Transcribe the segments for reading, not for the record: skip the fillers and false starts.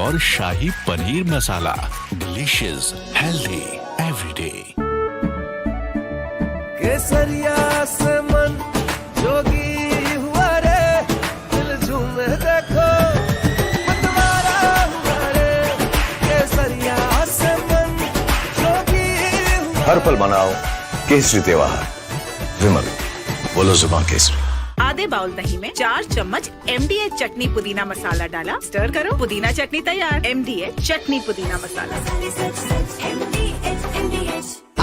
और shahi paneer masala. Delicious, healthy, everyday. केसरिया से मन जोगी हुआ रे, दिल झूमे देखो मतवारा हुआ रे। केसरिया से मन जोगी हुआ। हर पल मनाओ केसरी त्योहार। विमल, बोलो जुबान केसरी। आधे बाउल दही में 4 चम्मच MDH चटनी पुदीना मसाला डाला, स्टर करो, पुदीना चटनी तैयार। MDH चटनी पुदीना मसाला।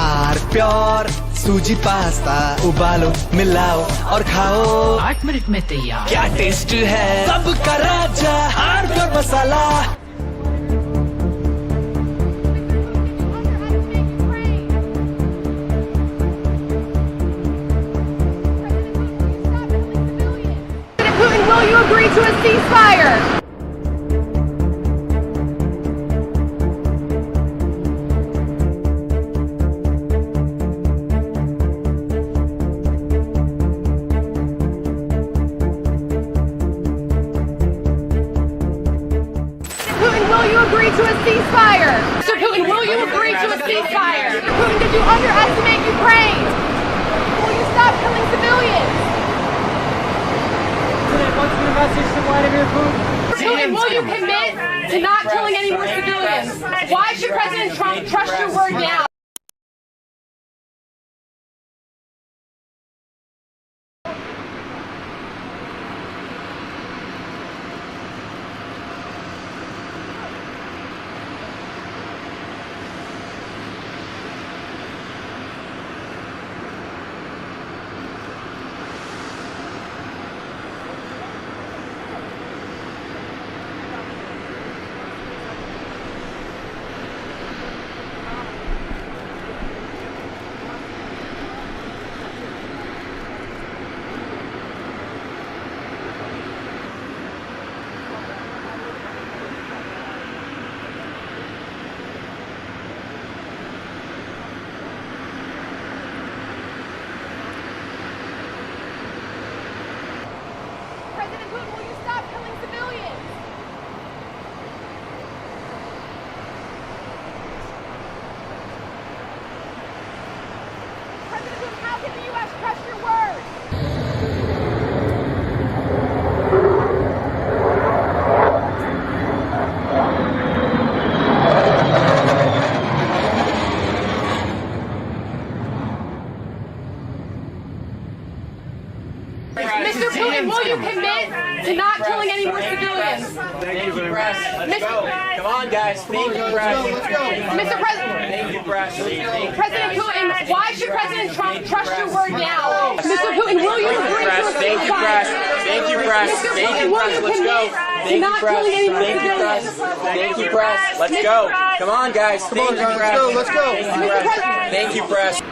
आर प्योर सूजी पास्ता, उबालो मिलाओ और खाओ, 8 मिनट में तैयार। क्या टेस्ट है सबका राजा R pure masala. Putin, will you agree to a ceasefire? Putin, will you agree to a ceasefire? Mr. Putin, will you agree to a ceasefire? Mr. Putin, did you underestimate Ukraine? Will you stop killing civilians? What's your message to Vladimir Putin? Putin, will you commit to not killing any more civilians? Why should President Trump trust your word now? President Putin, will you stop killing civilians? President Putin, how can the U.S. trust your word? Mr. Putin, will you commit to not killing any more civilians? Thank you very much. Let's go. Come on, guys. Thank you, press. Mr. President, Thank you, press. President Putin, why should President Trump trust your word now? Mr. Putin, will you agree to a Thank you, press. ceasefire? Thank you, press. Mr. Thank Putin, you, will press. you Let's go. commit to Thank you, not press. killing any more Thank you, press. civilians? Thank you, press. Let's go. Come on, guys. Come on, guys. Let's go. Let's go. Thank you, press.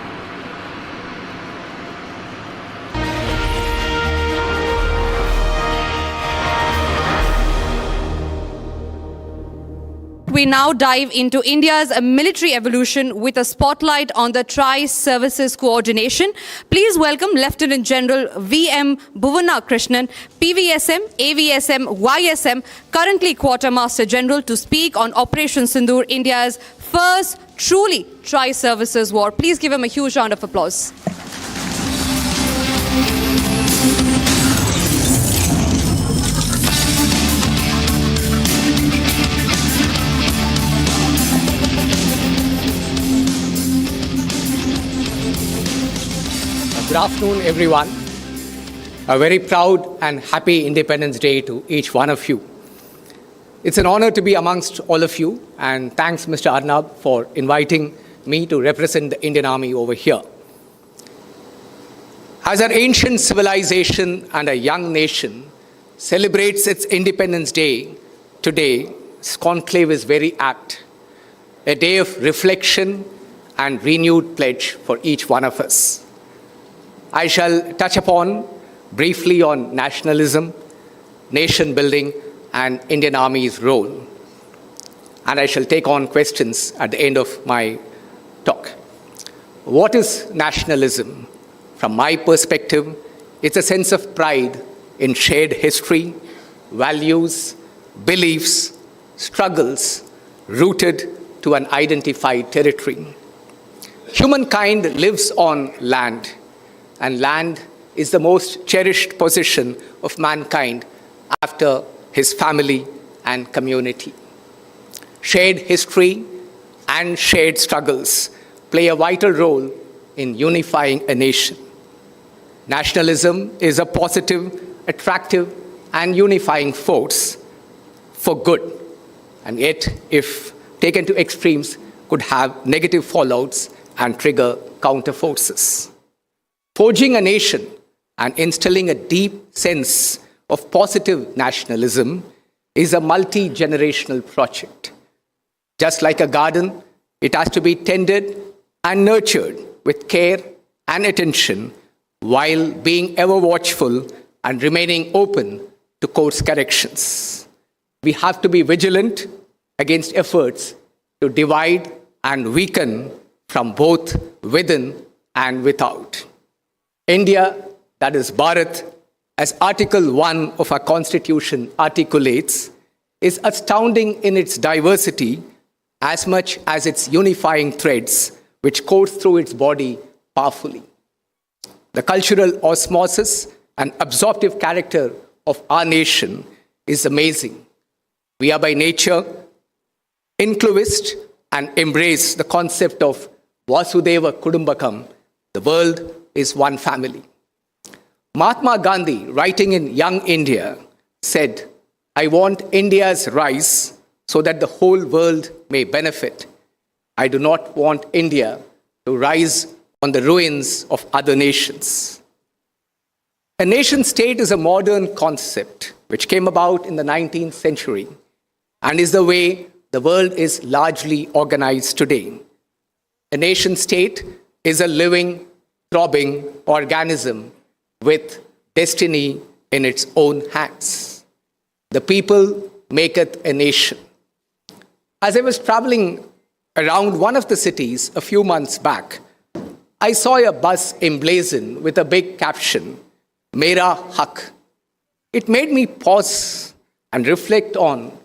We now dive into India's military evolution with a spotlight on the Tri-Services Coordination. Please welcome Lieutenant General V.M. Bhuvana Krishnan, PVSM, AVSM, YSM, currently Quartermaster General, to speak on Operation Sindoor, India's first truly Tri-Services war. Please give him a huge round of applause. Good afternoon, everyone. A very proud and happy Independence Day to each one of you. It's an honor to be amongst all of you, and thanks, Mr. Arnab, for inviting me to represent the Indian Army over here. As an ancient civilization and a young nation celebrates its Independence Day today, this conclave is very apt. A day of reflection and renewed pledge for each one of us. I shall touch upon briefly on nationalism, nation building, and Indian Army's role. And I shall take on questions at the end of my talk. What is nationalism? From my perspective, it's a sense of pride in shared history, values, beliefs, struggles rooted to an identified territory. Humankind lives on land, and land is the most cherished possession of mankind after his family and community. Shared history and shared struggles play a vital role in unifying a nation. Nationalism is a positive, attractive, and unifying force for good, and yet, if taken to extremes, could have negative fallouts and trigger counter forces. Forging a nation and instilling a deep sense of positive nationalism is a multi-generational project. Just like a garden, it has to be tended and nurtured with care and attention while being ever watchful and remaining open to course corrections. We have to be vigilant against efforts to divide and weaken from both within and without. India, that is Bharat, as Article 1 of our Constitution articulates, is astounding in its diversity as much as its unifying threads, which course through its body powerfully. The cultural osmosis and absorptive character of our nation is amazing. We are by nature inclusivist and embrace the concept of Vasudeva Kudumbakam, the world is one family. Mahatma Gandhi, writing in Young India, said, "I want India's rise so that the whole world may benefit. I do not want India to rise on the ruins of other nations." A nation state is a modern concept which came about in the 19th century and is the way the world is largely organized today. A nation state is a living, throbbing organism with destiny in its own hands. The people maketh a nation. As I was traveling around one of the cities a few months back, I saw a bus emblazoned with a big caption, Mera Hak. It made me pause and reflect on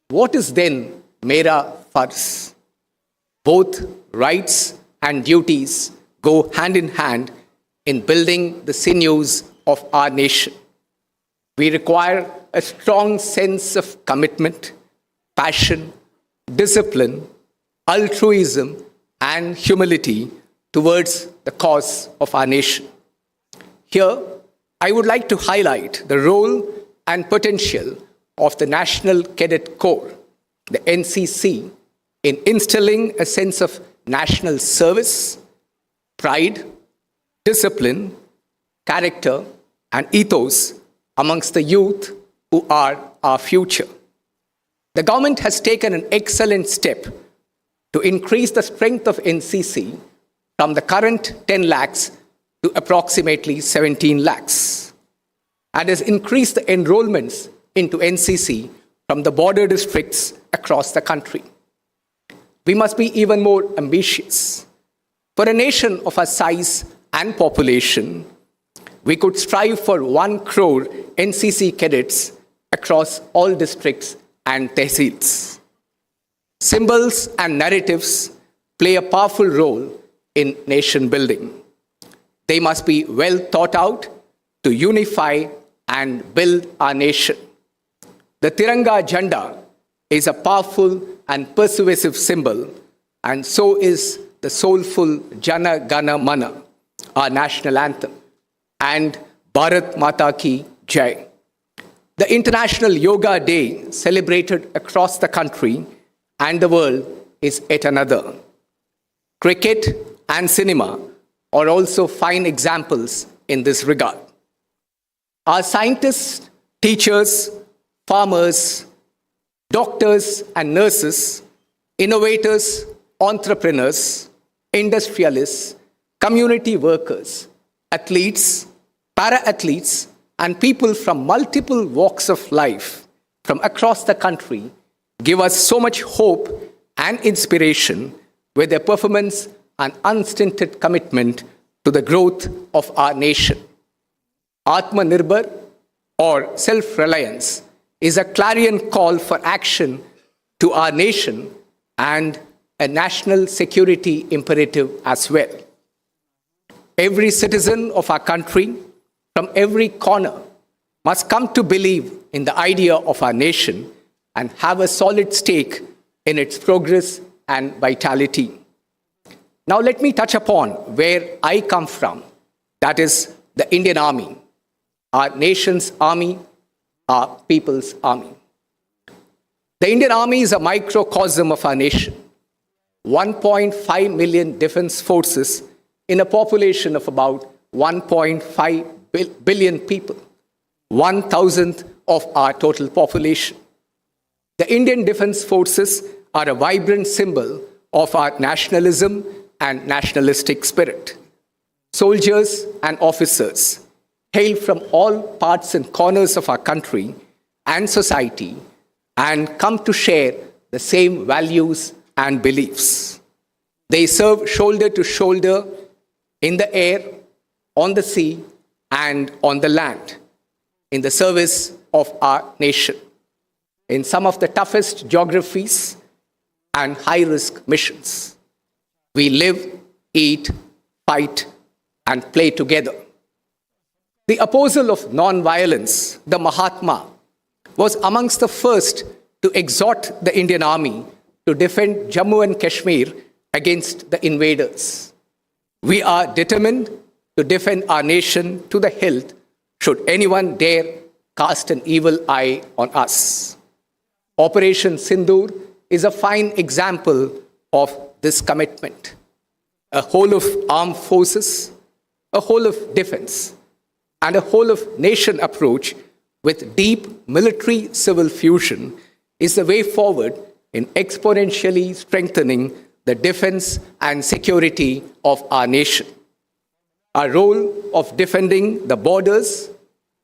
what is then Mera Fars. Both rights and duties go hand in hand in building the sinews of our nation. We require a strong sense of commitment, passion, discipline, altruism, and humility towards the cause of our nation. Here, I would like to highlight the role and potential of the National Cadet Corps, the NCC, in instilling a sense of national service, pride, discipline, character, and ethos amongst the youth who are our future. The government has taken an excellent step to increase the strength of NCC from the current 10 lakhs to approximately 17 lakhs, and has increased the enrollments into NCC from the border districts across the country. We must be even more ambitious. For a nation of our size and population, we could strive for 1 crore NCC cadets across all districts and tehsils. Symbols and narratives play a powerful role in nation building. They must be well thought out to unify and build our nation. The Tiranga Jhanda is a powerful and persuasive symbol, and so is the soulful Jana Gana Mana, our national anthem, and Bharat Mata Ki Jai. The International Yoga Day, celebrated across the country and the world, is yet another. Cricket and cinema are also fine examples in this regard. Our scientists, teachers, farmers, doctors and nurses, innovators, entrepreneurs, industrialists, community workers, athletes, para-athletes, and people from multiple walks of life from across the country give us so much hope and inspiration with their performance and unstinted commitment to the growth of our nation. Atmanirbhar, or self-reliance, is a clarion call for action to our nation and a national security imperative as well. Every citizen of our country, from every corner, must come to believe in the idea of our nation and have a solid stake in its progress and vitality. Now let me touch upon where I come from, that is the Indian Army, our nation's army, our people's army. The Indian Army is a microcosm of our nation. 1.5 million defense forces in a population of about 1.5 billion people, 1,000th of our total population. The Indian Defense Forces are a vibrant symbol of our nationalism and nationalistic spirit. Soldiers and officers hail from all parts and corners of our country and society and come to share the same values and beliefs. They serve shoulder to shoulder in the air, on the sea, and on the land, in the service of our nation, in some of the toughest geographies and high-risk missions. We live, eat, fight, and play together. The apostle of non-violence, the Mahatma, was amongst the first to exhort the Indian Army to defend Jammu and Kashmir against the invaders. We are determined to defend our nation to the hilt should anyone dare cast an evil eye on us. Operation Sindoor is a fine example of this commitment. A whole of armed forces, a whole of defense, and a whole of nation approach with deep military-civil fusion is the way forward in exponentially strengthening the defense and security of our nation. Our role of defending the borders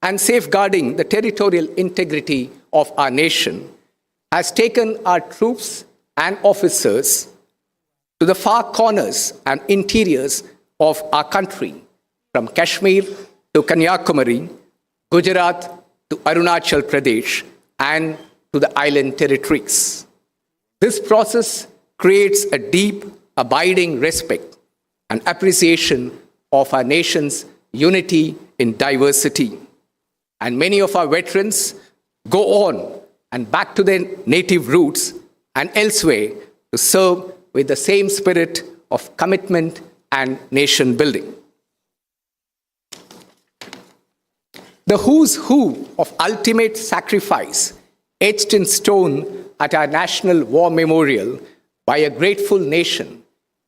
and safeguarding the territorial integrity of our nation has taken our troops and officers to the far corners and interiors of our country, from Kashmir to Kanyakumari, Gujarat to Arunachal Pradesh, and to the island territories. This process creates a deep, abiding respect and appreciation of our nation's unity in diversity. And many of our veterans go on and back to their native roots and elsewhere to serve with the same spirit of commitment and nation building. The who's who of ultimate sacrifice etched in stone at our National War Memorial by a grateful nation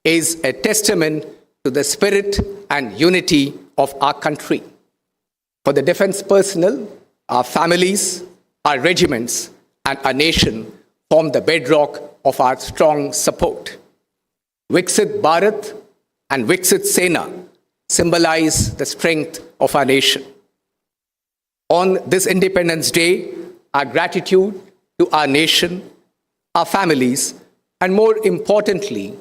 is a testament to the spirit and unity of our country. For the defense personnel, our families, our regiments, and our nation form the bedrock of our strong support. Viksit Bharat and Viksit Sena symbolize the strength of our nation. On this Independence Day, our gratitude to our nation, our families, and more importantly,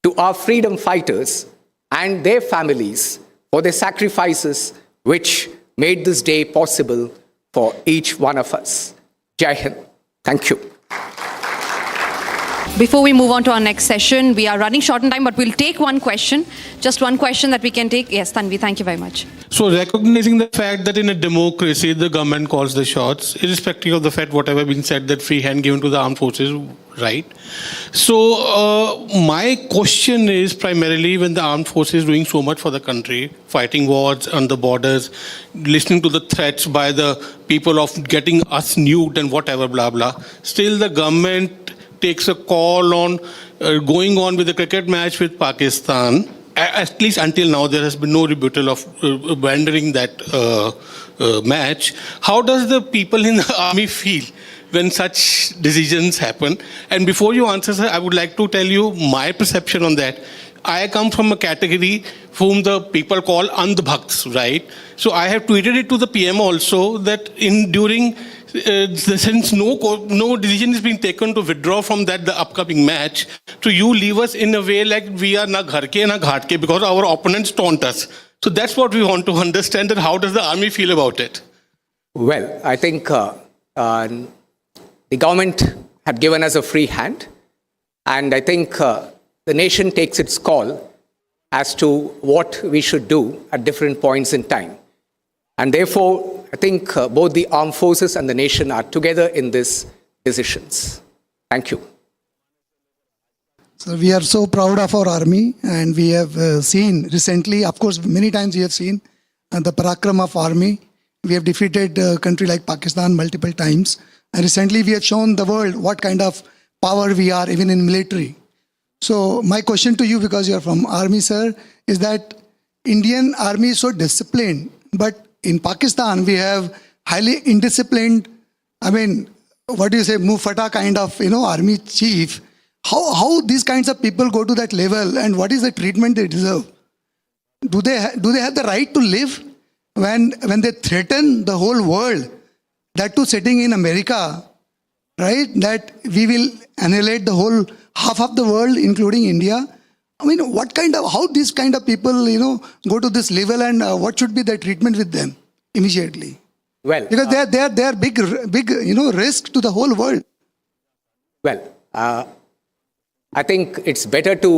to our freedom fighters and their families for their sacrifices which made this day possible for each one of us. Jai Hind. Thank you. Before we move on to our next session, we are running short on time, but we'll take one question. Just one question that we can take. Yes, Tanvi, thank you very much. So recognizing the fact that in a democracy, the government calls the shots, irrespective of the fact whatever been said, that free hand given to the armed forces, right? So my question is primarily, when the armed forces is doing so much for the country, fighting wars on the borders, listening to the threats by the people of getting us nuked and whatever, blah, blah, still the government takes a call on going on with a cricket match with Pakistan. At least until now, there has been no rebuttal of abandoning that match. How does the people in the army feel when such decisions happen? And before you answer, sir, I would like to tell you my perception on that. I come from a category whom the people call Andhbhakts, right? So I have tweeted it to the PM also that since no decision is being taken to withdraw from the upcoming match, so you leave us in a way like we are na ghar ke na ghat ke, because our opponents taunt us. So that's what we want to understand, that how does the army feel about it? Well, I think the government had given us a free hand. And I think the nation takes its call as to what we should do at different points in time. And therefore, I think both the armed forces and the nation are together in these decisions. Thank you. So we are so proud of our army, and we have seen recently, of course, many times we have seen the parakram of army. We have defeated a country like Pakistan multiple times. And recently we have shown the world what kind of power we are, even in military. So my question to you, because you are from army, sir, is that Indian army is so disciplined, but in Pakistan we have highly indisciplined, Mufata kind of, army chief. How these kinds of people go to that level, and what is the treatment they deserve? Do they have the right to live when they threaten the whole world, that too sitting in America, right? That we will annihilate the whole half of the world, including India. How these kind of people, go to this level, and what should be the treatment with them immediately? Well, because they are big, risk to the whole world. Well, I think it's better to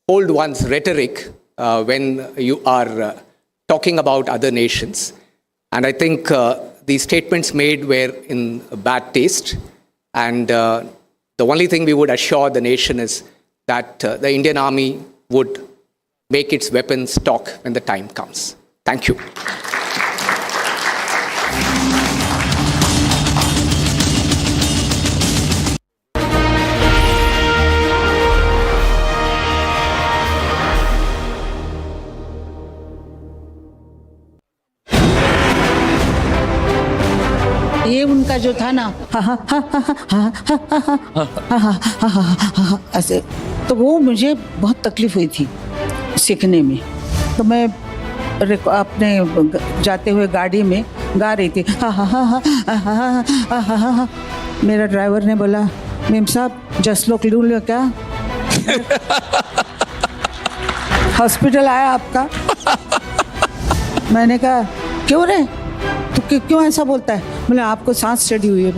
hold one's rhetoric when you are talking about other nations. And I think the statements made were in bad taste. And the only thing we would assure the nation is that the Indian Army would make its weapons talk when the time comes. Thank you. ये उनका जो था ना ऐसे, तो वो मुझे बहुत तकलीफ हुई थी सीखने में। तो मैं अपने जाते हुए गाड़ी में गा रही थी, मेरा ड्राइवर ने बोला, मेम साहब जस्ट लोग लू लो क्या, हॉस्पिटल आया आपका? मैंने कहा क्यों रे, तो क्यों ऐसा बोलता है? बोले आपको सांस चढ़ी हुई है।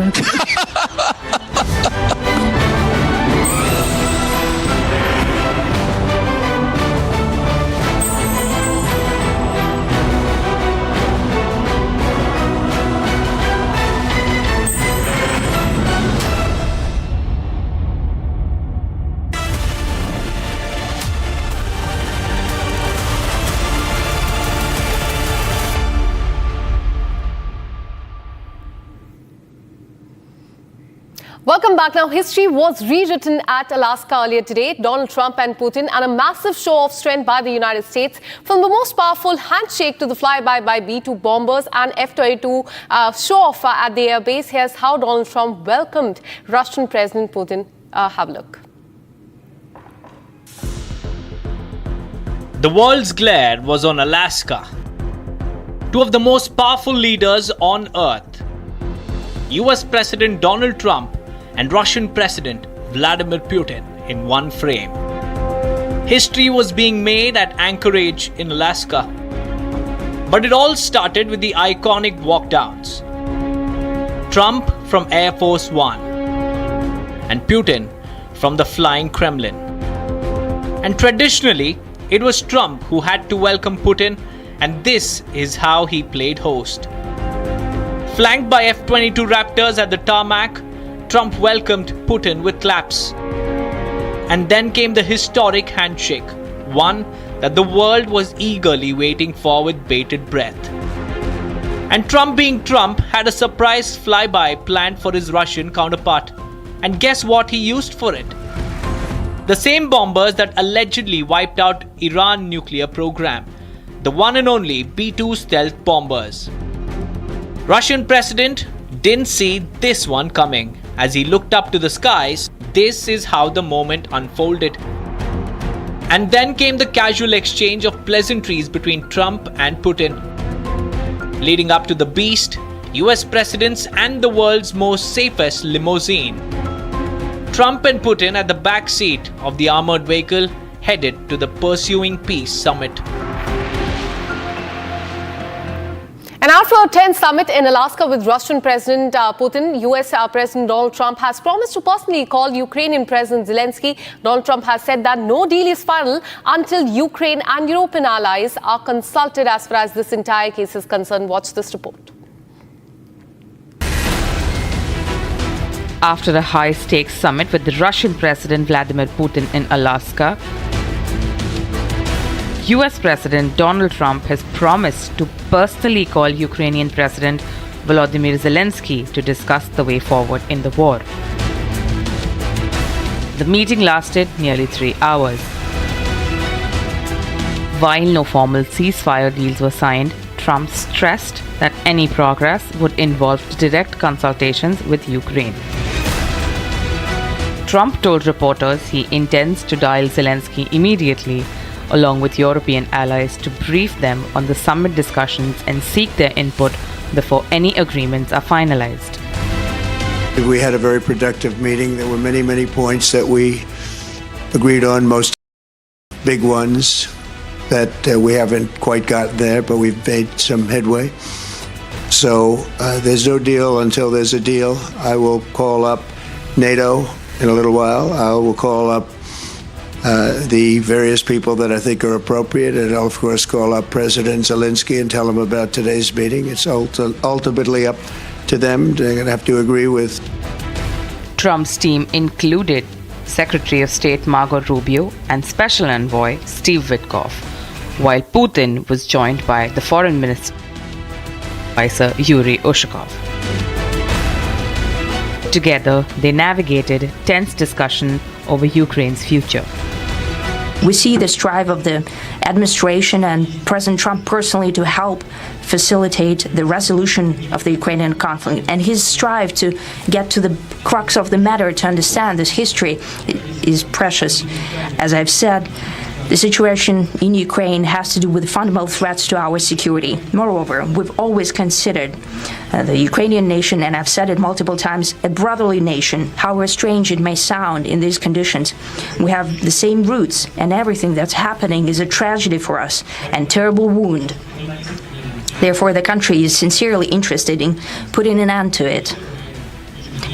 Welcome back. Now, history was rewritten at Alaska earlier today. Donald Trump and Putin, and a massive show of strength by the United States, from the most powerful handshake to the flyby by B-2 bombers and F-22 show-off at the airbase. Here's how Donald Trump welcomed Russian President Putin. Have a look. The world's glare was on Alaska. Two of the most powerful leaders on Earth, US President Donald Trump and Russian President Vladimir Putin, in one frame. History was being made at Anchorage in Alaska. But it all started with the iconic walkdowns. Trump from Air Force One and Putin from the Flying Kremlin. And traditionally, it was Trump who had to welcome Putin, and this is how he played host. Flanked by F-22 Raptors at the tarmac, Trump welcomed Putin with claps. And then came the historic handshake, one that the world was eagerly waiting for with bated breath. And Trump, being Trump, had a surprise flyby planned for his Russian counterpart. And guess what he used for it? The same bombers that allegedly wiped out Iran nuclear program, the one and only B-2 stealth bombers. Russian president didn't see this one coming. As he looked up to the skies, this is how the moment unfolded. And then came the casual exchange of pleasantries between Trump and Putin. Leading up to the beast, US presidents and the world's most safest limousine. Trump and Putin at the back seat of the armored vehicle headed to the Pursuing Peace Summit. And And after a tense summit in Alaska with Russian President Putin, US President Donald Trump has promised to personally call Ukrainian President Zelensky. Donald Trump has said that no deal is final until Ukraine and European allies are consulted as far as this entire case is concerned. Watch this report. After a high-stakes summit with the Russian President Vladimir Putin in Alaska, US President Donald Trump has promised to personally call Ukrainian President Volodymyr Zelensky to discuss the way forward in the war. The meeting lasted nearly 3 hours. While no formal ceasefire deals were signed, Trump stressed that any progress would involve direct consultations with Ukraine. Trump told reporters he intends to dial Zelensky immediately, along with European allies, to brief them on the summit discussions and seek their input before any agreements are finalized. We had a very productive meeting. There were many, many points that we agreed on, most big ones that we haven't quite gotten there, but we've made some headway. So there's no deal until there's a deal. I will call up NATO in a little while. I will call up the various people that I think are appropriate, and I'll, of course, call up President Zelensky and tell him about today's meeting. It's ultimately up to them. They're going to have to agree with. Trump's team included Secretary of State Marco Rubio and Special Envoy Steve Witkoff, while Putin was joined by the Foreign Minister Advisor Yuri Ushakov. Together, they navigated tense discussion over Ukraine's future. We see this drive of the administration and President Trump personally to help facilitate the resolution of the Ukrainian conflict. And his strive to get to the crux of the matter, to understand this history, is precious. As I've said, the situation in Ukraine has to do with fundamental threats to our security. Moreover, we've always considered the Ukrainian nation, and I've said it multiple times, a brotherly nation, however strange it may sound in these conditions. We have the same roots, and everything that's happening is a tragedy for us and terrible wound. Therefore, the country is sincerely interested in putting an end to it.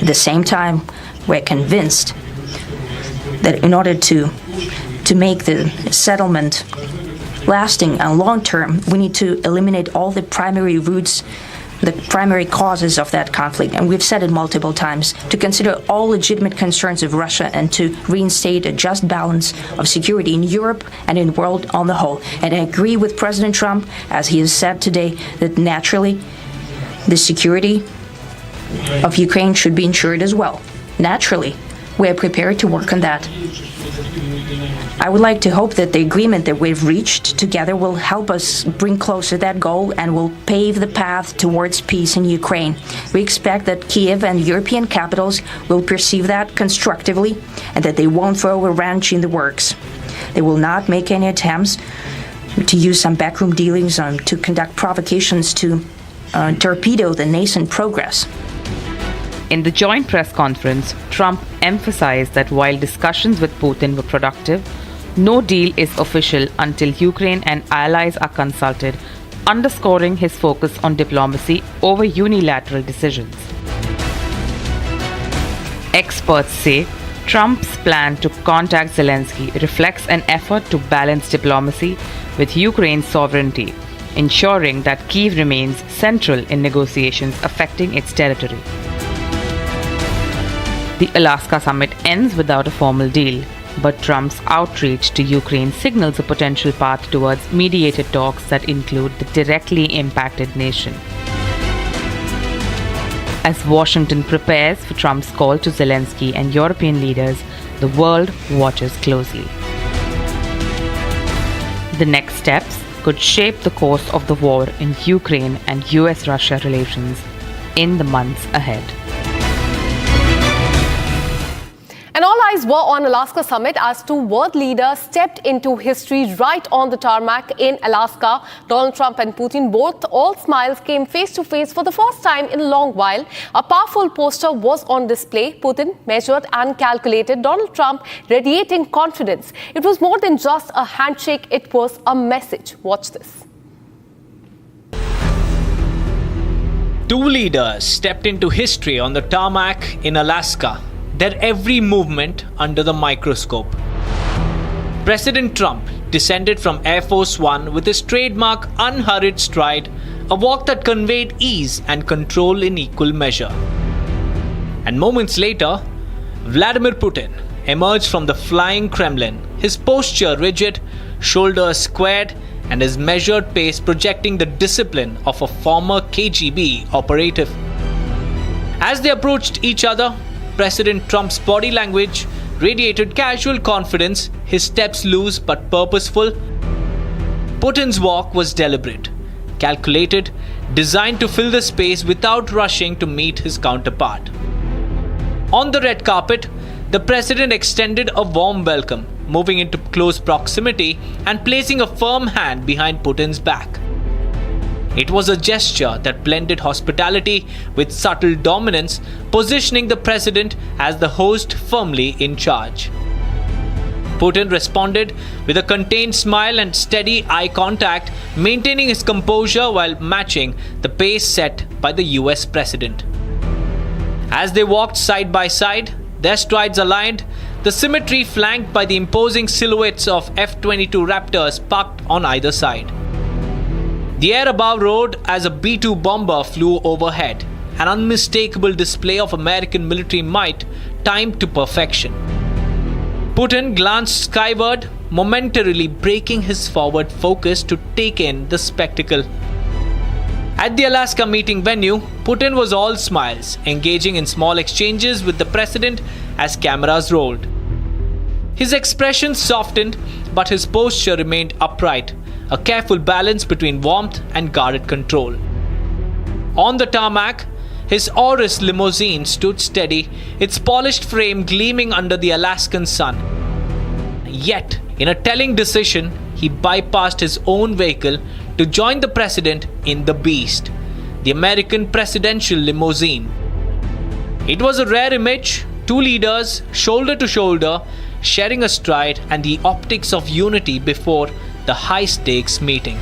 At the same time, we're convinced that in order to make the settlement lasting and long-term, we need to eliminate all the primary roots, the primary causes of that conflict. And we've said it multiple times, to consider all legitimate concerns of Russia and to reinstate a just balance of security in Europe and in the world on the whole. And I agree with President Trump, as he has said today, that naturally the security of Ukraine should be ensured as well. Naturally, we are prepared to work on that. I would like to hope that the agreement that we've reached together will help us bring closer that goal and will pave the path towards peace in Ukraine. We expect that Kiev and European capitals will perceive that constructively and that they won't throw a wrench in the works. They will not make any attempts to use some backroom dealings to conduct provocations to torpedo the nascent progress. In the joint press conference, Trump emphasized that while discussions with Putin were productive, no deal is official until Ukraine and allies are consulted, underscoring his focus on diplomacy over unilateral decisions. Experts say Trump's plan to contact Zelensky reflects an effort to balance diplomacy with Ukraine's sovereignty, ensuring that Kyiv remains central in negotiations affecting its territory. The Alaska summit ends without a formal deal, but Trump's outreach to Ukraine signals a potential path towards mediated talks that include the directly impacted nation. As Washington prepares for Trump's call to Zelensky and European leaders, the world watches closely. The next steps could shape the course of the war in Ukraine and US-Russia relations in the months ahead. And all eyes were on Alaska summit as two world leaders stepped into history right on the tarmac in Alaska. Donald Trump and Putin, both all smiles, came face to face for the first time in a long while. A powerful poster was on display. Putin measured and calculated, Donald Trump radiating confidence. It was more than just a handshake, it was a message. Watch this. Two leaders stepped into history on the tarmac in Alaska, their every movement under the microscope. President Trump descended from Air Force One with his trademark unhurried stride, a walk that conveyed ease and control in equal measure. And moments later, Vladimir Putin emerged from the flying Kremlin, his posture rigid, shoulders squared, and his measured pace projecting the discipline of a former KGB operative. As they approached each other, President Trump's body language radiated casual confidence, his steps loose but purposeful. Putin's walk was deliberate, calculated, designed to fill the space without rushing to meet his counterpart. On the red carpet, the president extended a warm welcome, moving into close proximity and placing a firm hand behind Putin's back. It was a gesture that blended hospitality with subtle dominance, positioning the president as the host firmly in charge. Putin responded with a contained smile and steady eye contact, maintaining his composure while matching the pace set by the US president. As they walked side by side, their strides aligned, the symmetry flanked by the imposing silhouettes of F-22 Raptors parked on either side. The air above roared as a B-2 bomber flew overhead, an unmistakable display of American military might timed to perfection. Putin glanced skyward, momentarily breaking his forward focus to take in the spectacle. At the Alaska meeting venue, Putin was all smiles, engaging in small exchanges with the president as cameras rolled. His expression softened, but his posture remained upright, a careful balance between warmth and guarded control. On the tarmac, his Auris limousine stood steady, its polished frame gleaming under the Alaskan sun. Yet, in a telling decision, he bypassed his own vehicle to join the president in the Beast, the American presidential limousine. It was a rare image, two leaders, shoulder to shoulder, sharing a stride and the optics of unity before the high-stakes meeting.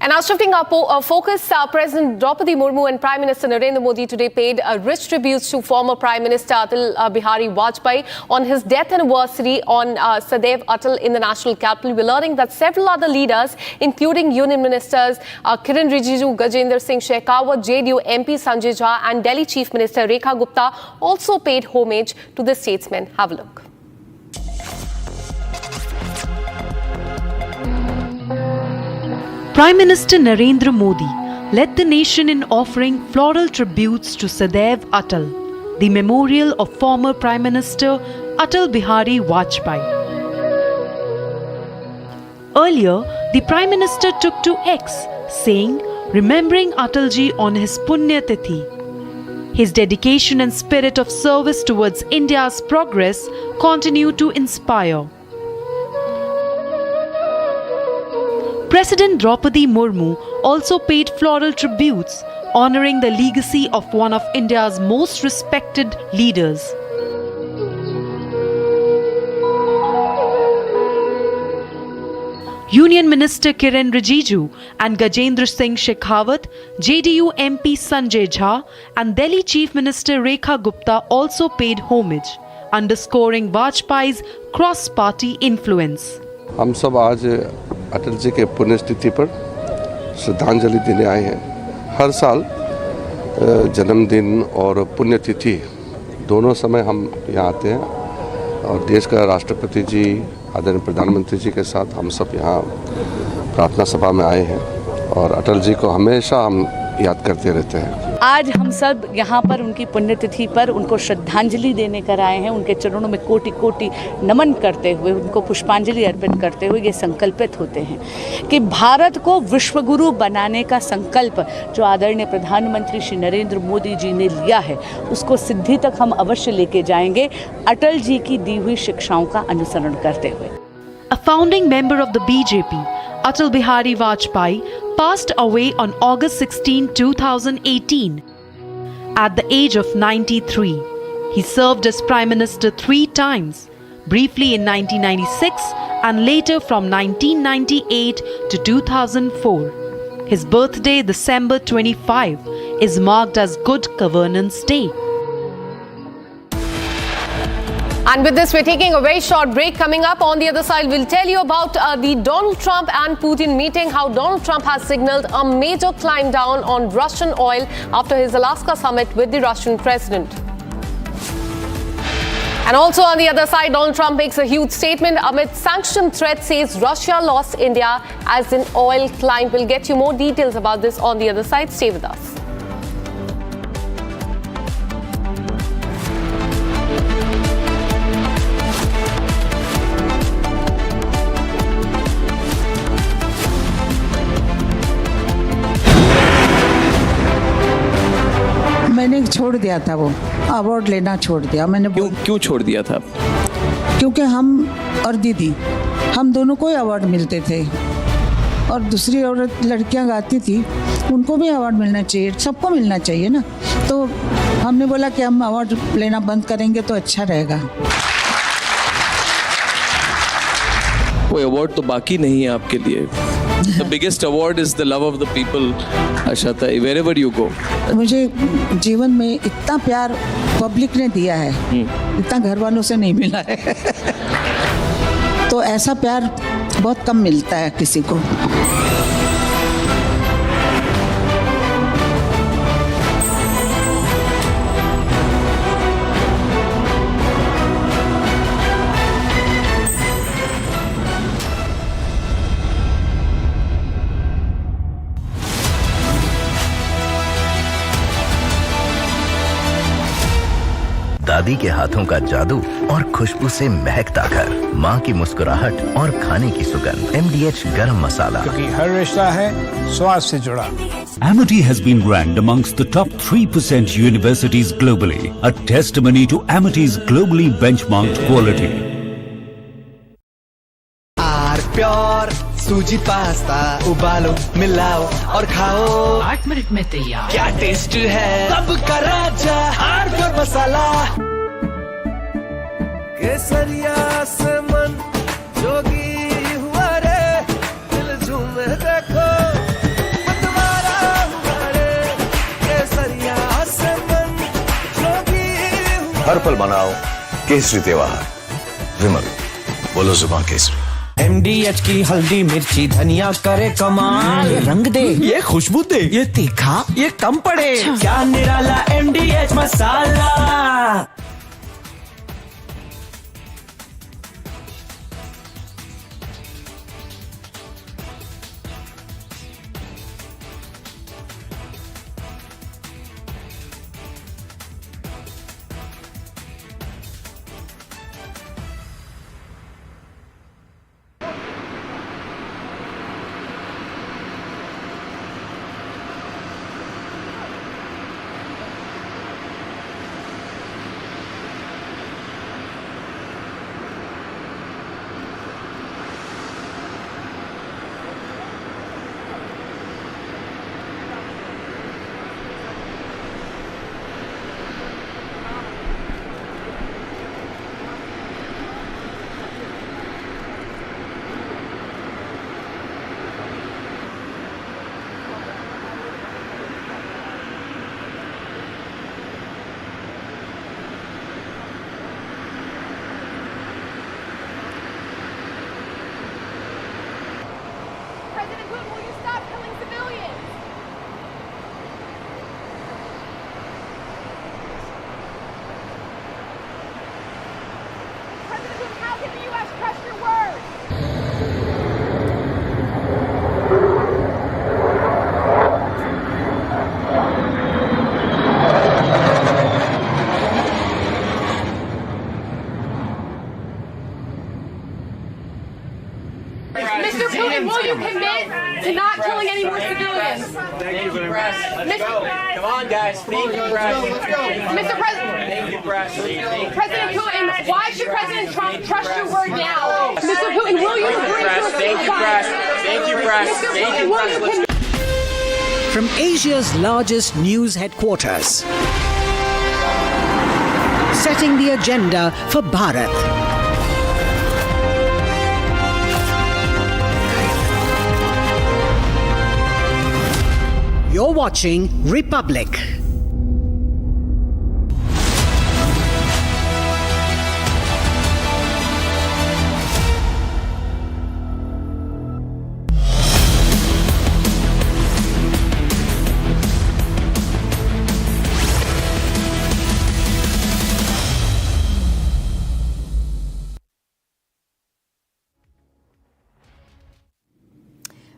And now shifting our focus, President Draupadi Murmu and Prime Minister Narendra Modi today paid rich tributes to former Prime Minister Atal Bihari Vajpayee on his death anniversary on Sadaiv Atal in the national capital. We're learning that several other leaders, including Union Ministers Kiren Rijiju, Gajendra Singh Shekhawat, JDU MP Sanjay Jha and Delhi Chief Minister Rekha Gupta also paid homage to the statesman. Have a look. Prime Minister Narendra Modi led the nation in offering floral tributes to Sadaiv Atal, the memorial of former Prime Minister Atal Bihari Vajpayee. Earlier, the Prime Minister took to X, saying, remembering Atalji on his Punya Tithi. His dedication and spirit of service towards India's progress continue to inspire. President Draupadi Murmu also paid floral tributes, honoring the legacy of one of India's most respected leaders. Union Minister Kiren Rijiju and Gajendra Singh Shekhawat, JDU MP Sanjay Jha and Delhi Chief Minister Rekha Gupta also paid homage, underscoring Vajpayee's cross-party influence. हम सब आज अटल जी के पुण्यतिथि पर श्रद्धांजलि देने आए हैं। हर साल जन्मदिन और पुण्यतिथि दोनों समय हम यहाँ आते हैं और देश का राष्ट्रपति जी आदरणीय प्रधानमंत्री जी के साथ हम सब यहाँ प्रार्थना सभा में आए हैं और अटल जी को हमेशा हम याद करते रहते हैं। आज हम सब यहाँ पर उनकी पुण्यतिथि पर उनको श्रद्धांजलि देने कर आए हैं। उनके चरणों में कोटि कोटि नमन करते हुए, उनको पुष्पांजलि अर्पित करते हुए ये संकल्पित होते हैं कि भारत को विश्वगुरु बनाने का संकल्प जो आदरणीय प्रधानमंत्री श्री नरेंद्र मोदी जी ने लिया है, उसको सिद्धि तक हम अवश्य लेके जाएंगे, अटल जी की दी हुई शिक्षाओं का अनुसरण करते हुए। A founding member of the BJP, Atal Bihari Vajpayee passed away on August 16, 2018. At the age of 93, he served as Prime Minister 3 times, briefly in 1996 and later from 1998 to 2004. His birthday, December 25, is marked as Good Governance Day. And with this, we're taking a very short break. Coming up on the other side, we'll tell you about the Donald Trump and Putin meeting, how Donald Trump has signaled a major climb down on Russian oil after his Alaska summit with the Russian president. And also on the other side, Donald Trump makes a huge statement amid sanction threat, says Russia lost India as an oil client. We'll get you more details about this on the other side. Stay with us. मैंने छोड़ दिया था, वो award लेना छोड़ दिया मैंने। क्यों छोड़ दिया था? क्योंकि हम और दीदी, हम दोनों को ही अवार्ड मिलते थे, और दूसरी औरत लड़कियां गाती थी, उनको भी अवार्ड मिलना चाहिए, सबको मिलना चाहिए ना। तो हमने बोला कि हम अवार्ड लेना बंद करेंगे तो अच्छा रहेगा। कोई अवार्ड तो बाकी नहीं है आपके लिए। The biggest award is the love of the people, Ashata, wherever you go. मुझे जीवन में इतना प्यार पब्लिक ने दिया है, इतना घर वालों से नहीं मिला है। तो ऐसा प्यार बहुत कम मिलता है किसी को। दादी के हाथों का जादू और खुशबू से महकता घर, माँ की मुस्कुराहट और खाने की सुगंध। MDH गरम मसाला, क्योंकि हर रिश्ता है स्वाद से जुड़ा। Amity has been ranked amongst the top 3% universities globally, a testimony to Amity's globally benchmarked quality. Pure सूजी पास्ता उबालो, मिलाओ और खाओ, 8 मिनट में तैयार। क्या टेस्ट है, सबका राजा आर प्योर मसाला। केसरिया से मन जोगी हुआ रे, दिल झूमे देखो मतवारा हुआ रे। केसरिया से मन जोगी हुआ। हर पल मनाओ केसरी त्योहार, विमल बोलो जुबान केसरी। MDH की हल्दी मिर्ची धनिया करे कमाल, ये रंग दे, ये खुशबू दे, ये तीखा, ये कम पड़े, क्या निराला MDH masala. to not killing any more civilians. Thank you very much. Let's go. Come on, guys. Thank you, press. Mr. President. Thank you, press. President Putin, why should President Trump trust your word now? Mr. Putin, will you agree to a Thank you, press. Thank you, press. Thank you, press. From Asia's largest news headquarters, setting the agenda for Bharat. watching Republic.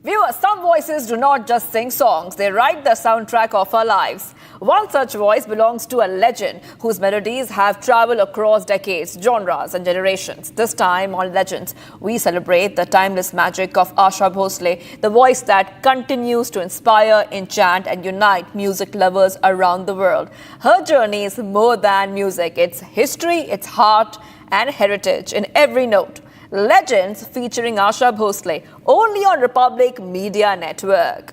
Viewers, some voices do not just sing songs, they write the soundtrack of our lives. One such voice belongs to a legend whose melodies have traveled across decades, genres and generations. This time on Legends, we celebrate the timeless magic of Asha Bhosle, the voice that continues to inspire, enchant and unite music lovers around the world. Her journey is more than music, it's history, it's heart and heritage in every note. Legends featuring Asha Bhosle, only on Republic Media Network.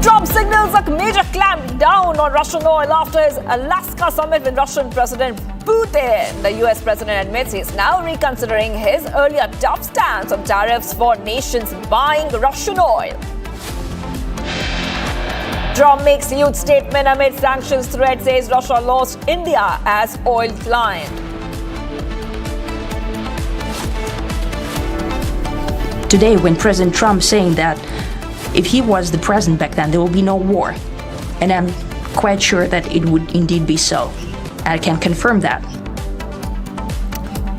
Trump signals a major clampdown on Russian oil after his Alaska summit with Russian President Putin. The US president admits he's now reconsidering his earlier tough stance on tariffs for nations buying Russian oil. Trump makes huge statement amid sanctions threat, says Russia lost India as oil client. Today, when President Trump saying that if he was the president back then, there will be no war. And I'm quite sure that it would indeed be so. I can confirm that.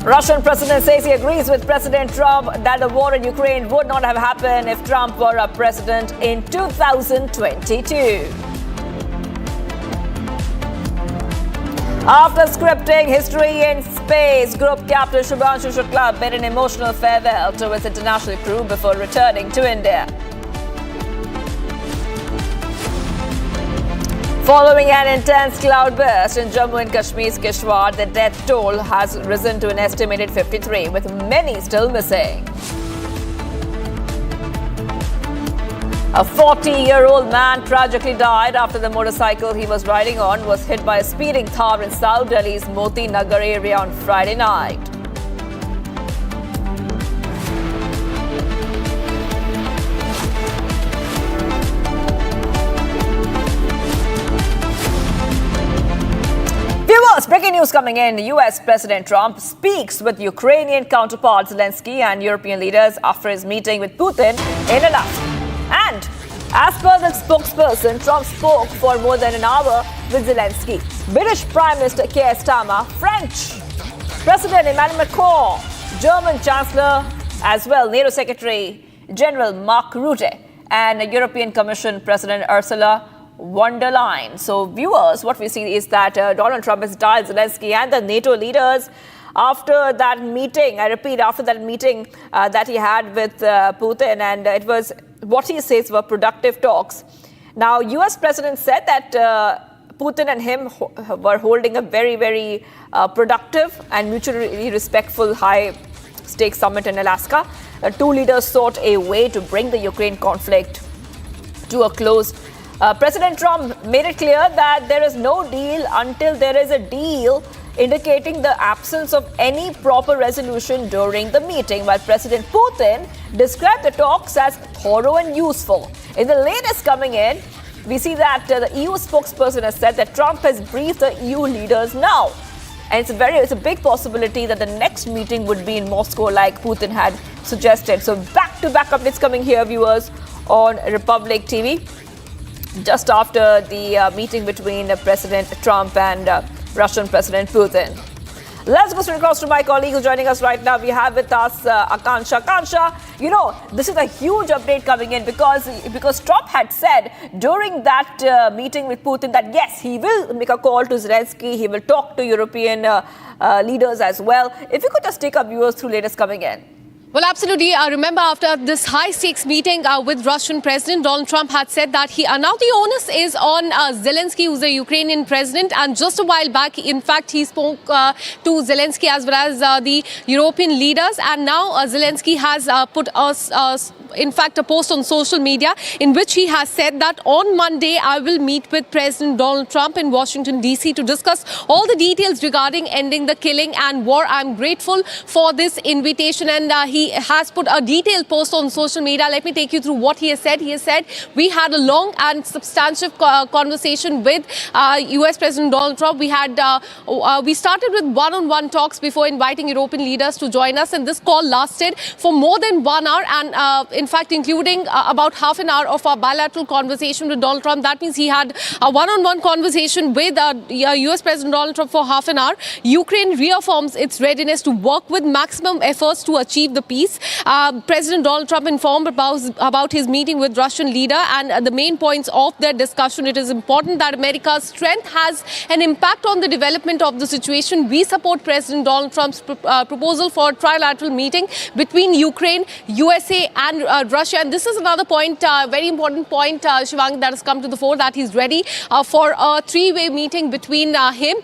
Russian president says he agrees with President Trump that the war in Ukraine would not have happened if Trump were a president in 2022. After scripting history in space, Group Captain Shubhanshu Shukla bid an emotional farewell to his international crew before returning to India. Following an intense cloudburst in Jammu and Kashmir's Kishwar, the death toll has risen to an estimated 53, with many still missing. A 40-year-old man tragically died after the motorcycle he was riding on was hit by a speeding Thar in South Delhi's Moti Nagar area on Friday night. Viewers, breaking news coming in. US President Trump speaks with Ukrainian counterpart Zelensky and European leaders after his meeting with Putin in Alaska. And as per the spokesperson, Trump spoke for more than an hour with Zelensky, British Prime Minister Keir Starmer, French President Emmanuel Macron, German Chancellor, as well NATO Secretary General Mark Rutte, and European Commission President Ursula von der Leyen. So, viewers, what we see is that Donald Trump has dialed Zelensky and the NATO leaders after that meeting. I repeat, after that meeting that he had with Putin, and it was what he says were productive talks. Now, US President said that Putin and him were holding a very, very productive and mutually respectful high-stakes summit in Alaska. Two leaders sought a way to bring the Ukraine conflict to a close. President Trump made it clear that there is no deal until there is a deal, indicating the absence of any proper resolution during the meeting, while President Putin described the talks as thorough and useful. In the latest coming in, we see that the EU spokesperson has said that Trump has briefed the EU leaders now. And it's a big possibility that the next meeting would be in Moscow, like Putin had suggested. So back-to-back updates coming here, viewers, on Republic TV. Just after the meeting between President Trump and Russian President Putin. Let's go straight across to my colleague who's joining us right now. We have with us Akansha. Akansha, you know, this is a huge update coming in because Trump had said during that meeting with Putin that yes, he will make a call to Zelensky, he will talk to European leaders as well. If you could just take our viewers through latest coming in. Well, absolutely. I remember after this high-stakes meeting with Russian President, Donald Trump had said that now the onus is on Zelensky, who's the Ukrainian president. And just a while back, in fact, he spoke to Zelensky as well as the European leaders. And now Zelensky has put in fact, a post on social media in which he has said that on Monday I will meet with President Donald Trump in Washington, D.C. to discuss all the details regarding ending the killing and war. I'm grateful for this invitation, and he has put a detailed post on social media. Let me take you through what he has said. He has said, we had a long and substantive conversation with US President Donald Trump. We started with one-on-one talks before inviting European leaders to join us, and this call lasted for more than 1 hour, and in fact including about half an hour of our bilateral conversation with Donald Trump. That means he had a one-on-one conversation with US President Donald Trump for half an hour. Ukraine reaffirms its readiness to work with maximum efforts to achieve the peace. President Donald Trump informed about his meeting with Russian leader and the main points of their discussion. It is important that America's strength has an impact on the development of the situation. We support President Donald Trump's proposal for a trilateral meeting between Ukraine, USA and Russia. And this is another point, very important point, Shivang, that has come to the fore, that he's ready for a three-way meeting between him,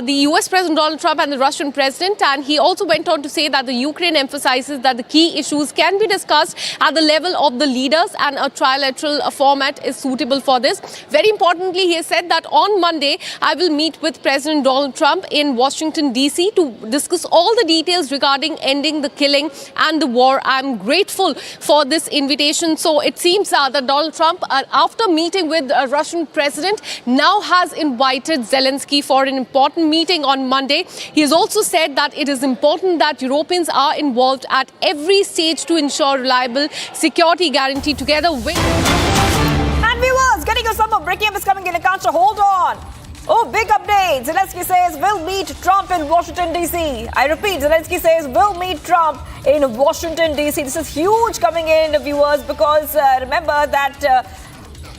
the US President Donald Trump and the Russian President. And he also went on to say that the Ukraine emphasizes that the key issues can be discussed at the level of the leaders and a trilateral format is suitable for this. Very importantly, he has said that on Monday, I will meet with President Donald Trump in Washington, D.C. to discuss all the details regarding ending the killing and the war. I'm grateful for this invitation. So it seems that Donald Trump, after meeting with the Russian president, now has invited Zelensky for an important meeting on Monday. He has also said that it is important that Europeans are involved at every stage to ensure reliable security guarantee together with... And viewers, getting you some more breaking up is coming in. I can't hold on. Oh, big update. Zelensky says we'll meet Trump in Washington, D.C. I repeat, Zelensky says we'll meet Trump in Washington, D.C. This is huge coming in, viewers, because remember that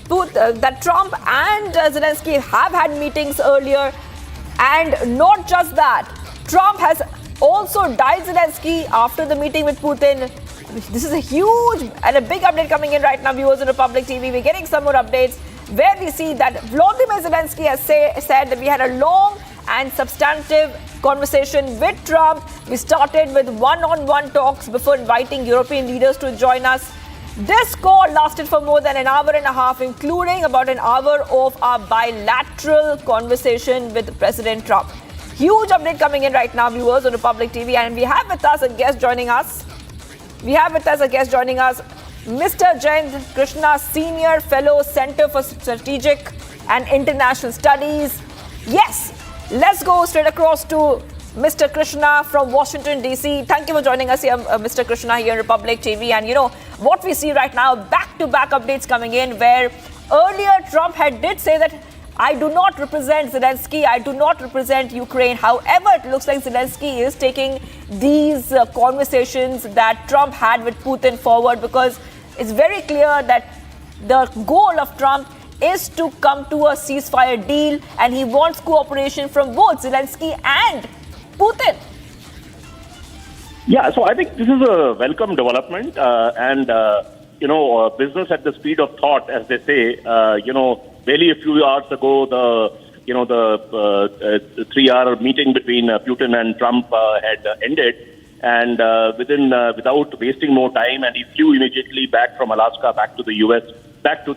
that Trump and Zelensky have had meetings earlier. And not just that, Trump has also dialed Zelensky after the meeting with Putin. This is a huge and a big update coming in right now, viewers on Republic TV. We're getting some more updates where we see that Volodymyr Zelensky has said that we had a long and substantive conversation with Trump. We started with one-on-one talks before inviting European leaders to join us. This call lasted for more than an hour and a half, including about an hour of our bilateral conversation with President Trump. Huge update coming in right now, viewers on Republic TV, and we have with us a guest joining us. Mr. Jayant Krishna, Senior Fellow, Center for Strategic and International Studies. Yes, let's go straight across to Mr. Krishna from Washington, D.C. Thank you for joining us here, Mr. Krishna, here on Republic TV. And you know, what we see right now, back-to-back updates coming in, where earlier Trump did say that I do not represent Zelensky, I do not represent Ukraine. However, it looks like Zelensky is taking these conversations that Trump had with Putin forward, because it's very clear that the goal of Trump is to come to a ceasefire deal, and he wants cooperation from both Zelensky and Putin. Yeah, so I think this is a welcome development, and business at the speed of thought, as they say. Barely a few hours ago, the 3-hour meeting between Putin and Trump had ended, and without wasting more time, and he flew immediately back from Alaska back to the U.S., back to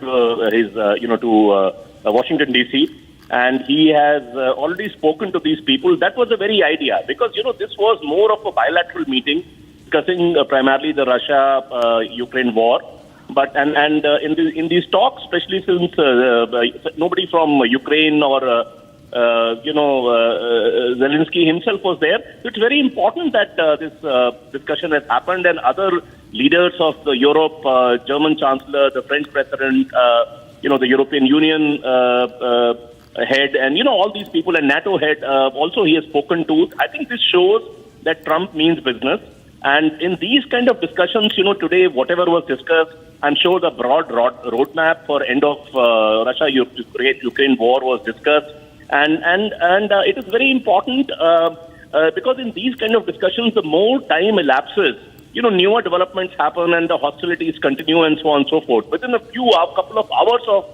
Washington D.C. And he has already spoken to these people. That was the very idea, because this was more of a bilateral meeting discussing primarily the Russia-Ukraine war. But in these talks, especially since nobody from Ukraine or Zelensky himself was there, it's very important that this discussion has happened, and other leaders of Europe, German Chancellor, the French President, the European Union head, and all these people, and NATO head also he has spoken to. I think this shows that Trump means business. And in these kind of discussions, today, whatever was discussed, I'm sure the broad roadmap for end of Russia-Ukraine war was discussed. And it is very important because in these kind of discussions, the more time elapses, newer developments happen and the hostilities continue and so on and so forth. Within a couple of hours of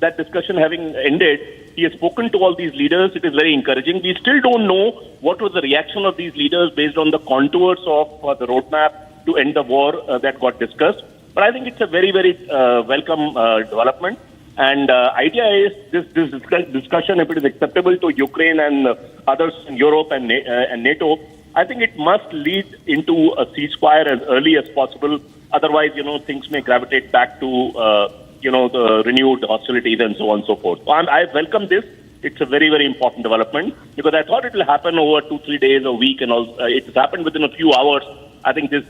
that discussion having ended, he has spoken to all these leaders. It is very encouraging. We still don't know what was the reaction of these leaders based on the contours of the roadmap to end the war that got discussed. But I think it's a very, very welcome development. And idea is this discussion, if it is acceptable to Ukraine and others in Europe and NATO, I think it must lead into a ceasefire as early as possible. Otherwise, things may gravitate back to, the renewed hostilities and so on and so forth. So I welcome this. It's a very, very important development because I thought it will happen over 2-3 days, a week, and all. It's happened within a few hours. I think this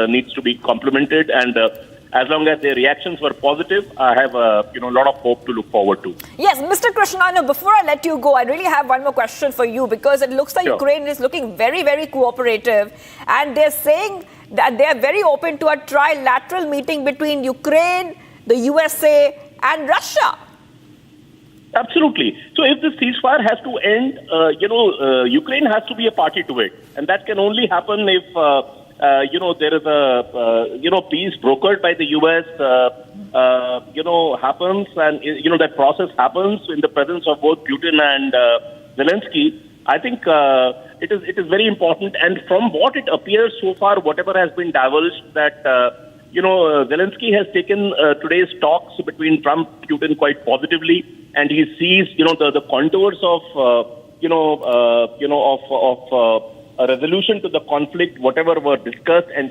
needs to be complemented, and as long as their reactions were positive, I have a lot of hope to look forward to. Yes, Mr. Krishnanu, before I let you go, I really have one more question for you because it looks like Ukraine is looking very, very cooperative, and they're saying that they are very open to a trilateral meeting between Ukraine, the USA, and Russia. Absolutely. So if this ceasefire has to end, Ukraine has to be a party to it, and that can only happen if there is a peace brokered by the U.S. Happens, and that process happens in the presence of both Putin and Zelensky. I think it is very important, and from what it appears so far, whatever has been divulged, that Zelensky has taken today's talks between Trump and Putin quite positively, and he sees the contours of a resolution to the conflict, whatever were discussed, and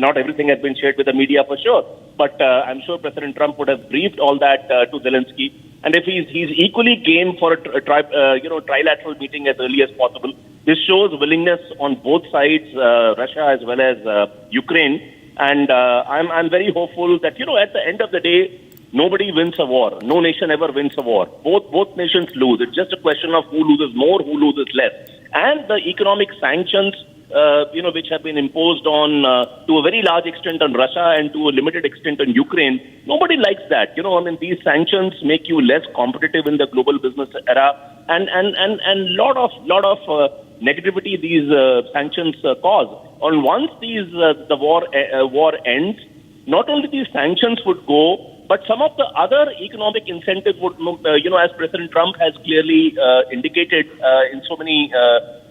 not everything has been shared with the media for sure, but I'm sure President Trump would have briefed all that to Zelensky, and if he's equally game for a trilateral meeting as early as possible, this shows willingness on both sides, Russia as well as Ukraine, and I'm very hopeful that at the end of the day, nobody wins a war. No nation ever wins a war. Both nations lose. It's just a question of who loses more, who loses less. And the economic sanctions, which have been imposed on to a very large extent on Russia and to a limited extent on Ukraine, nobody likes that. These sanctions make you less competitive in the global business era, and lot of negativity these sanctions cause. And once the war ends, not only these sanctions would go, but some of the other economic incentives would, as President Trump has clearly indicated in so many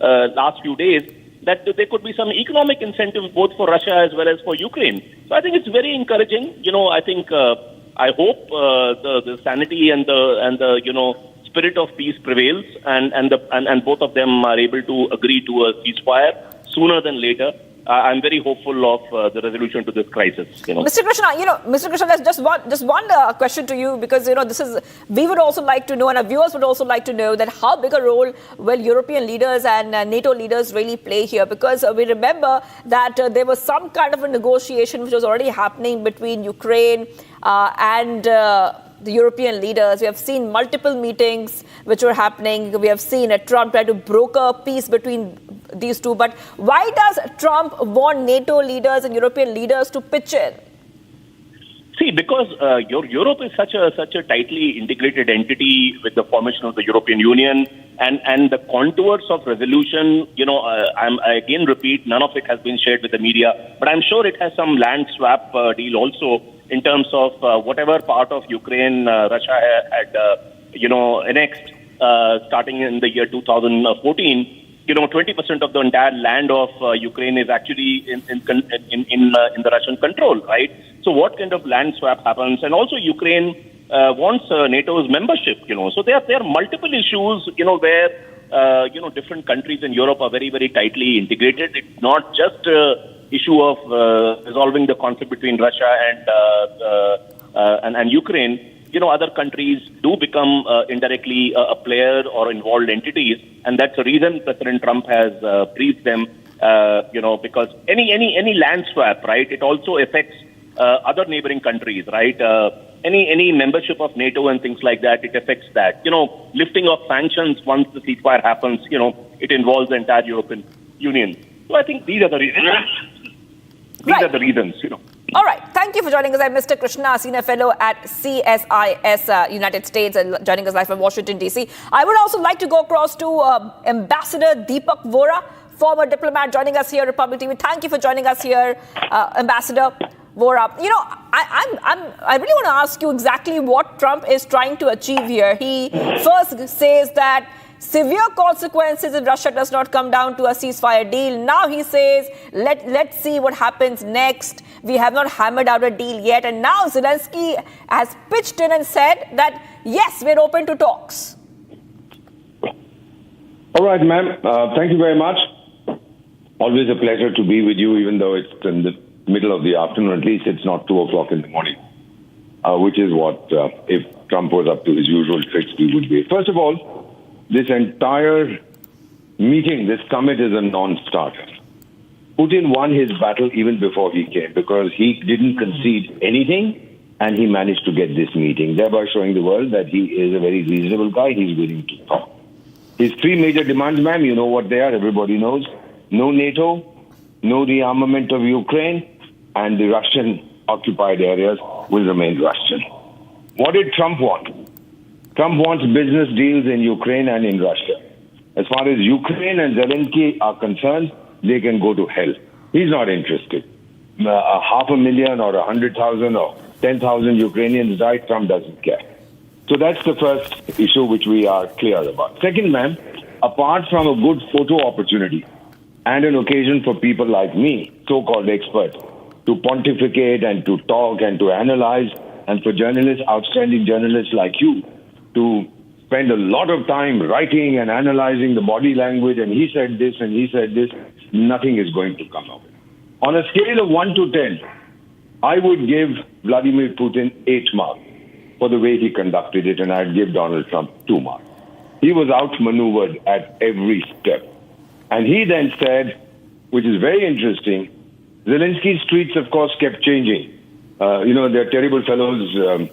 last few days, that there could be some economic incentives both for Russia as well as for Ukraine. So I think it's very encouraging. I hope the sanity and the spirit of peace prevails, and both of them are able to agree to a ceasefire sooner than later. I'm very hopeful of the resolution to this crisis. Mr. Krishna, just one question to you, because we would also like to know, and our viewers would also like to know, that how big a role will European leaders and NATO leaders really play here? Because we remember that there was some kind of a negotiation which was already happening between Ukraine and the European leaders. We have seen multiple meetings which were happening. We have seen Trump try to broker peace between these two. But why does Trump want NATO leaders and European leaders to pitch in? See, because Europe is such a tightly integrated entity with the formation of the European Union, and the contours of resolution, I again repeat, none of it has been shared with the media, but I'm sure it has some land swap deal also in terms of whatever part of Ukraine Russia had annexed starting in the year 2014. 20% of the entire land of Ukraine is actually in the Russian control, right? So what kind of land swap happens? And also Ukraine wants NATO's membership, So there are multiple issues, where, different countries in Europe are very, very tightly integrated. It's not just issue of resolving the conflict between Russia and Ukraine. Other countries do become indirectly a player or involved entities, and that's the reason President Trump has briefed them. Because any land swap, right? It also affects other neighboring countries, right? Any membership of NATO and things like that, it affects that. Lifting of sanctions once the ceasefire happens, it involves the entire European Union. So I think these are the reasons. These are the reasons, All right. Thank you for joining us. I'm Mr. Krishna, Senior Fellow at CSIS United States, and joining us live from Washington, D.C. I would also like to go across to Ambassador Deepak Vora, former diplomat, joining us here at Republic TV. Thank you for joining us here, Ambassador Vora. I really want to ask you exactly what Trump is trying to achieve here. He first says that severe consequences if Russia does not come down to a ceasefire deal. Now he says, let's see what happens next. We have not hammered out a deal yet. And now Zelensky has pitched in and said that, yes, we're open to talks. All right, ma'am. Thank you very much. Always a pleasure to be with you, even though it's in the middle of the afternoon. At least it's not 2 o'clock in the morning, which is what, if Trump was up to his usual tricks, we would be. First of all, this entire meeting, this summit is a non-starter. Putin won his battle even before he came because he didn't concede anything and he managed to get this meeting, thereby showing the world that he is a very reasonable guy. He's willing to talk. His 3 major demands, ma'am, you know what they are. Everybody knows. No NATO, no rearmament of Ukraine, and the Russian-occupied areas will remain Russian. What did Trump want? Trump wants business deals in Ukraine and in Russia. As far as Ukraine and Zelensky are concerned, they can go to hell. He's not interested. 500,000 or 100,000 or 10,000 Ukrainians died, Trump doesn't care. So that's the first issue which we are clear about. Second, ma'am, apart from a good photo opportunity and an occasion for people like me, so-called experts, to pontificate and to talk and to analyze, and for journalists, outstanding journalists like you, to spend a lot of time writing and analyzing the body language, and he said this and he said this, nothing is going to come of it. On a scale of 1 to 10, I would give Vladimir Putin 8 marks for the way he conducted it, and I'd give Donald Trump 2 marks. He was outmaneuvered at every step. And he then said, which is very interesting, Zelensky's tweets, of course, kept changing. They're terrible fellows.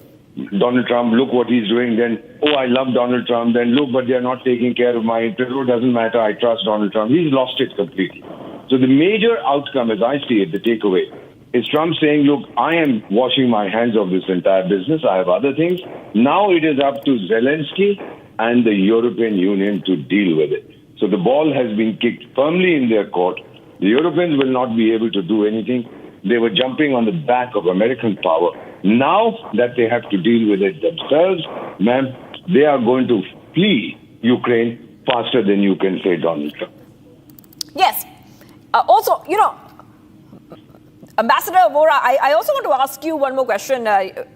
Donald Trump, look what he's doing. Then, oh, I love Donald Trump. Then, look, but they're not taking care of my interest. Oh, doesn't matter. I trust Donald Trump. He's lost it completely. So the major outcome, as I see it, the takeaway, is Trump saying, look, I am washing my hands of this entire business. I have other things. Now it is up to Zelensky and the European Union to deal with it. So the ball has been kicked firmly in their court. The Europeans will not be able to do anything. They were jumping on the back of American power. Now that they have to deal with it themselves, ma'am, they are going to flee Ukraine faster than you can say Donald Trump. Yes. Also, Ambassador Vora, I also want to ask you one more question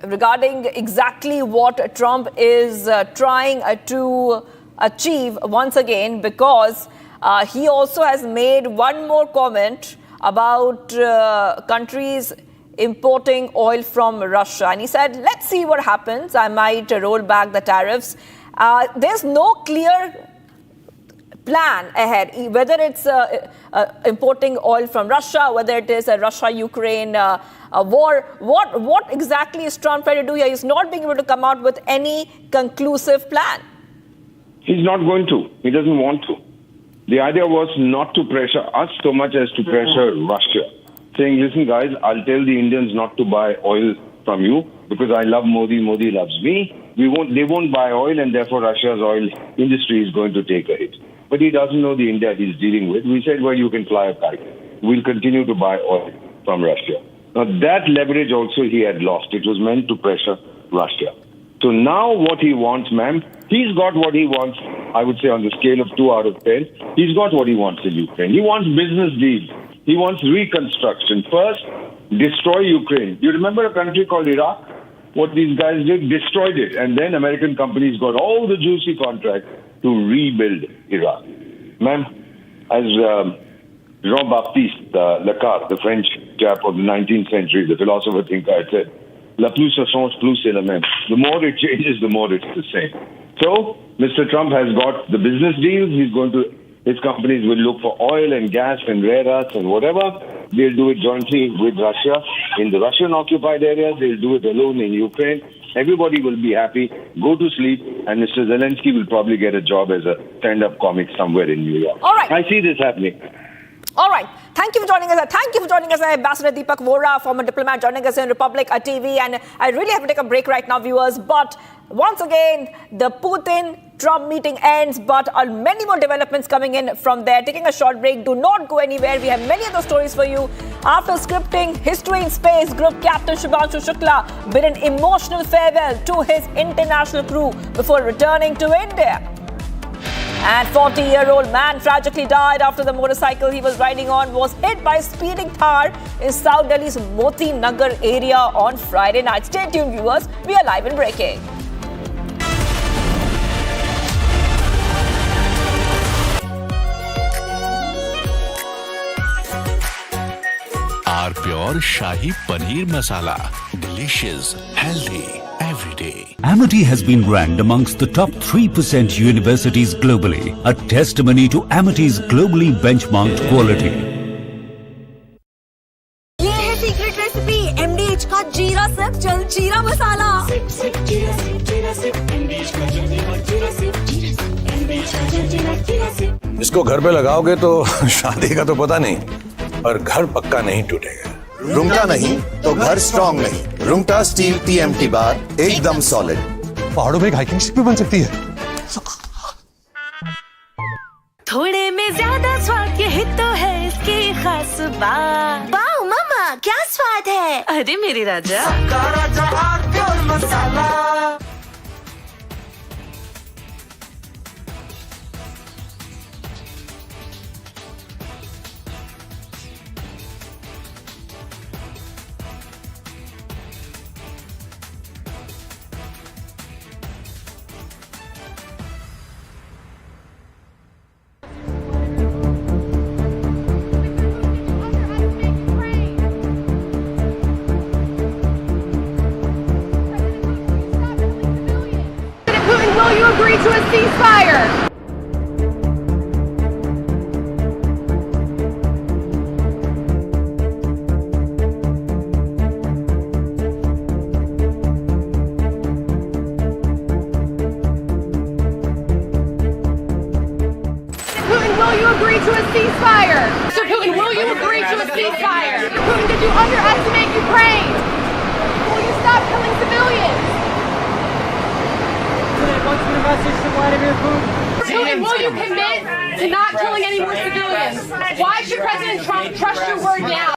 regarding exactly what Trump is trying to achieve once again, because he also has made one more comment about countries importing oil from Russia. And he said, let's see what happens. I might roll back the tariffs. There's no clear plan ahead, whether it's importing oil from Russia, whether it is a Russia-Ukraine war. What exactly is Trump trying to do here? He's not being able to come out with any conclusive plan. He's not going to. He doesn't want to. The idea was not to pressure us so much as to pressure Russia, saying, listen, guys, I'll tell the Indians not to buy oil from you because I love Modi, Modi loves me. They won't buy oil, and therefore Russia's oil industry is going to take a hit. But he doesn't know the India he's dealing with. We said, well, you can fly a kite. We'll continue to buy oil from Russia. Now, that leverage also he had lost. It was meant to pressure Russia. So now what he wants, ma'am, he's got what he wants, I would say on the scale of 2 out of 10. He's got what he wants in Ukraine. He wants business deals. He wants reconstruction. First, destroy Ukraine. You remember a country called Iraq? What these guys did? Destroyed it. And then American companies got all the juicy contracts to rebuild Iraq. Ma'am, as Jean-Baptiste Lacan, the French chap of the 19th century, the philosopher thinker, had said, La plus ça change, plus c'est la même. The more it changes, the more it's the same. So, Mr. Trump has got the business deals. His companies will look for oil and gas and rare earths and whatever. They'll do it jointly with Russia in the Russian-occupied areas. They'll do it alone in Ukraine. Everybody will be happy, go to sleep, and Mr. Zelensky will probably get a job as a stand-up comic somewhere in New York. All right. I see this happening. All right. Thank you for joining us. Thank you for joining us, Ambassador Deepak Vora, former diplomat, joining us in Republic TV. And I really have to take a break right now, viewers. But once again, the Putin-Trump meeting ends, but many more developments coming in from there. Taking a short break. Do not go anywhere. We have many other stories for you. After scripting History in Space, Group Captain Shubhanshu Shukla bid an emotional farewell to his international crew before returning to India. And 40-year-old man tragically died after the motorcycle he was riding on was hit by a speeding Thar in South Delhi's Moti Nagar area on Friday night. Stay tuned, viewers. We are live and breaking. Our Pure Shahi Paneer Masala. Delicious, healthy, every day. Amity has been ranked amongst the top 3% universities globally, a testimony to Amity's globally benchmarked quality. ये है secret recipe MDH का जीरा SIP जल जीरा मसाला। इसको घर पे लगाओगे तो शादी का तो पता नहीं, पर घर पक्का नहीं टूटेगा। रुंगटा नहीं तो घर स्ट्रॉन्ग नहीं। रुंगटा स्टील TMT बार एकदम सॉलिड। पहाड़ों में एक हाइकिंग शिप भी बन सकती है। थोड़े में ज्यादा स्वाद यही तो है इसकी खास बात। वाओ मामा क्या स्वाद है। अरे मेरे राजा मसाला। Will you agree to a ceasefire? Putin, will you agree to a ceasefire? Mr. Putin, will you agree to a ceasefire? Putin, did you underestimate Ukraine? Will you stop killing civilians? What's your message to Vladimir Putin? Putin, will you commit to not killing any more civilians? Why should President Trump trust your word now?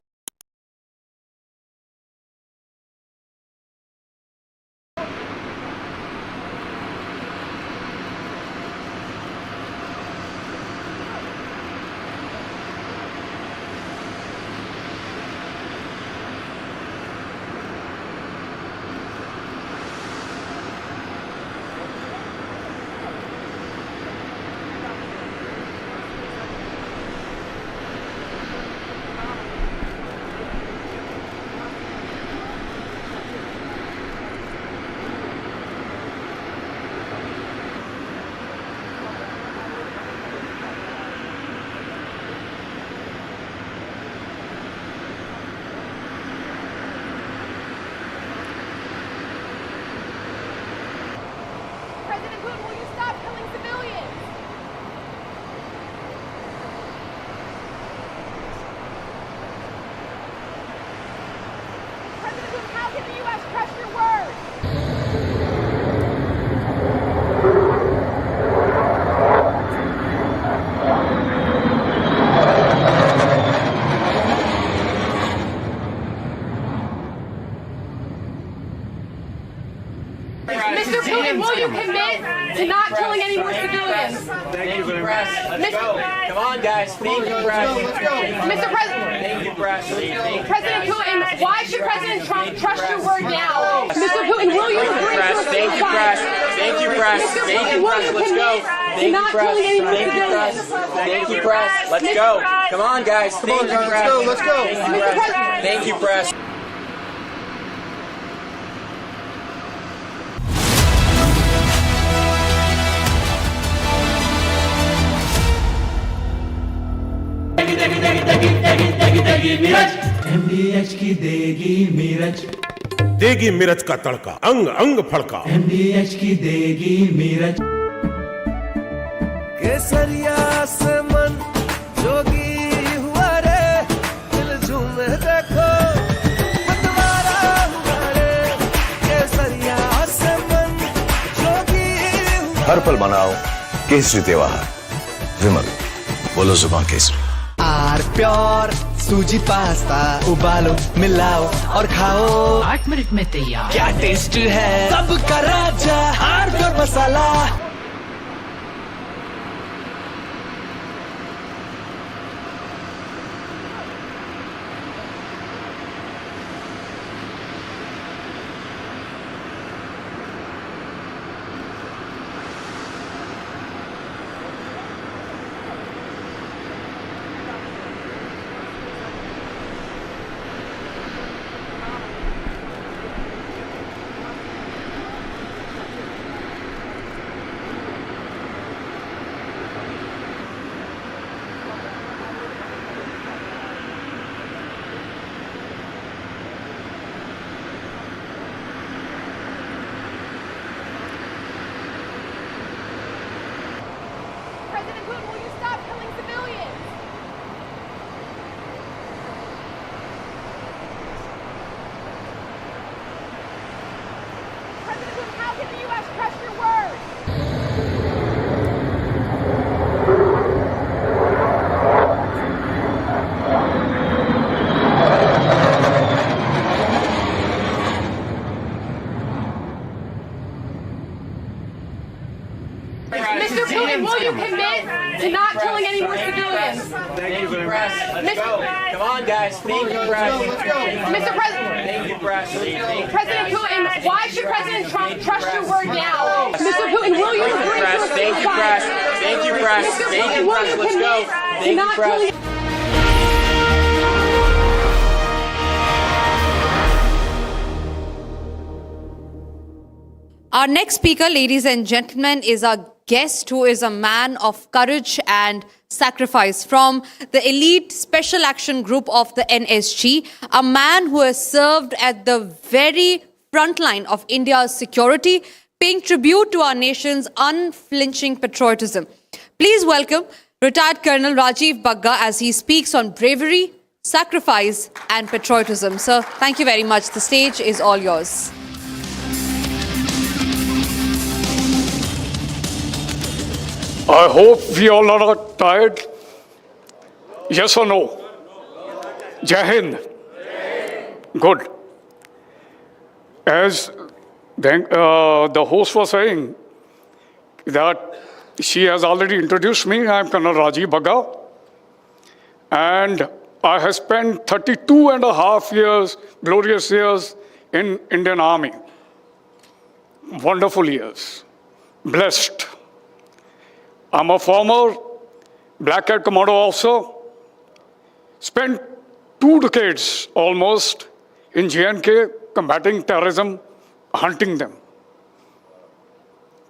Mr. Putin, will you commit to not killing any more civilians? Thank you very much. Let's go. Come on, guys. Thank you, press. Mr. President. Thank you, press. President Putin, why should President Trump trust your word now? Mr. Putin, will you agree to a ceasefire? Thank you, press. Thank you, press. Thank you, press. Let's go. Thank you, press. Thank you, press. Thank you, press. Let's go. Come on, guys. Thank you, press. Let's go. Thank you, press. MDH की देगी मिर्च, देगी मिर्च का तड़का, अंग अंग फड़का। MDH की देगी मिर्च। केसरिया से मन जोगी हुआ रे, दिल झूमे देखो मतवारा हुआ रे। केसरिया से मन जोगी हुआ। हर पल मनाओ केसरी त्योहार। विमल, बोलो जुबान केसरी। आर प्योर सूजी पास्ता उबालो मिलाओ और खाओ 8 मिनट में तैयार। क्या टेस्ट है सबका राजा R pure masala. President Putin, will you stop killing civilians? President Putin, how can the U.S. trust your words? Mr. Putin, will you commit to not killing any more civilians? Thank you very much. Let's go. Come on, guys. Thank you, press. Mr. President. Thank you, press. President Putin, why should President Trump trust your word now? Mr. Putin, will you agree to a Thank you, press. Thank you, press. Mr. Thank Putin, you, will press. you Let's go. commit to Thank you, not press. killing... Our next speaker, ladies and gentlemen, is our guest who is a man of courage and sacrifice from the elite special action group of the NSG, a man who has served at the very front line of India's security, paying tribute to our nation's unflinching patriotism. Please welcome retired Colonel Rajiv Bagga as he speaks on bravery, sacrifice and patriotism. Sir, thank you very much. The stage is all yours. I hope we all are not tired. Yes or no? Jai Hind. Good. As the host was saying, that she has already introduced me. I am Colonel Rajiv Bagga. And I have spent 32 and a half years, glorious years, in Indian Army. Wonderful years. Blessed. I'm a former Black Hat Commando officer. Spent 2 decades almost in J&K combating terrorism, hunting them.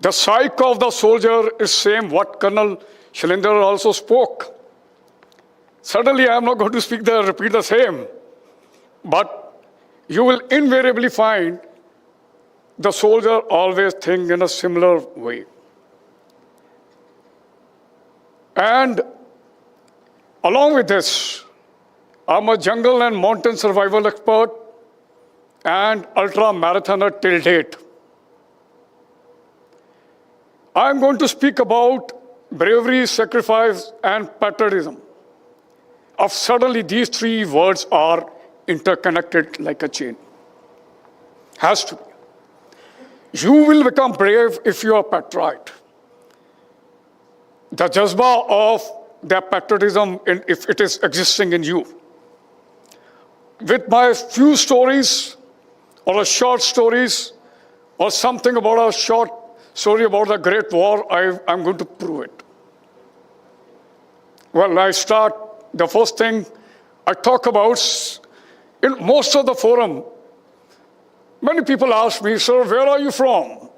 The psyche of the soldier is same what Colonel Shailendra also spoke. Certainly I am not going to repeat the same, but you will invariably find the soldier always think in a similar way. And along with this, I'm a jungle and mountain survival expert and ultra-marathoner till date. I'm going to speak about bravery, sacrifice, and patriotism. Suddenly, these 3 words are interconnected like a chain. Has to be. You will become brave if you are patriot. The jazba of the patriotism, if it is existing in you. With my few stories, or a short stories, or something about a short story about the Great War, I'm going to prove it. Well, I start, the first thing I talk about, in most of the forum, many people ask me, sir, where are you from?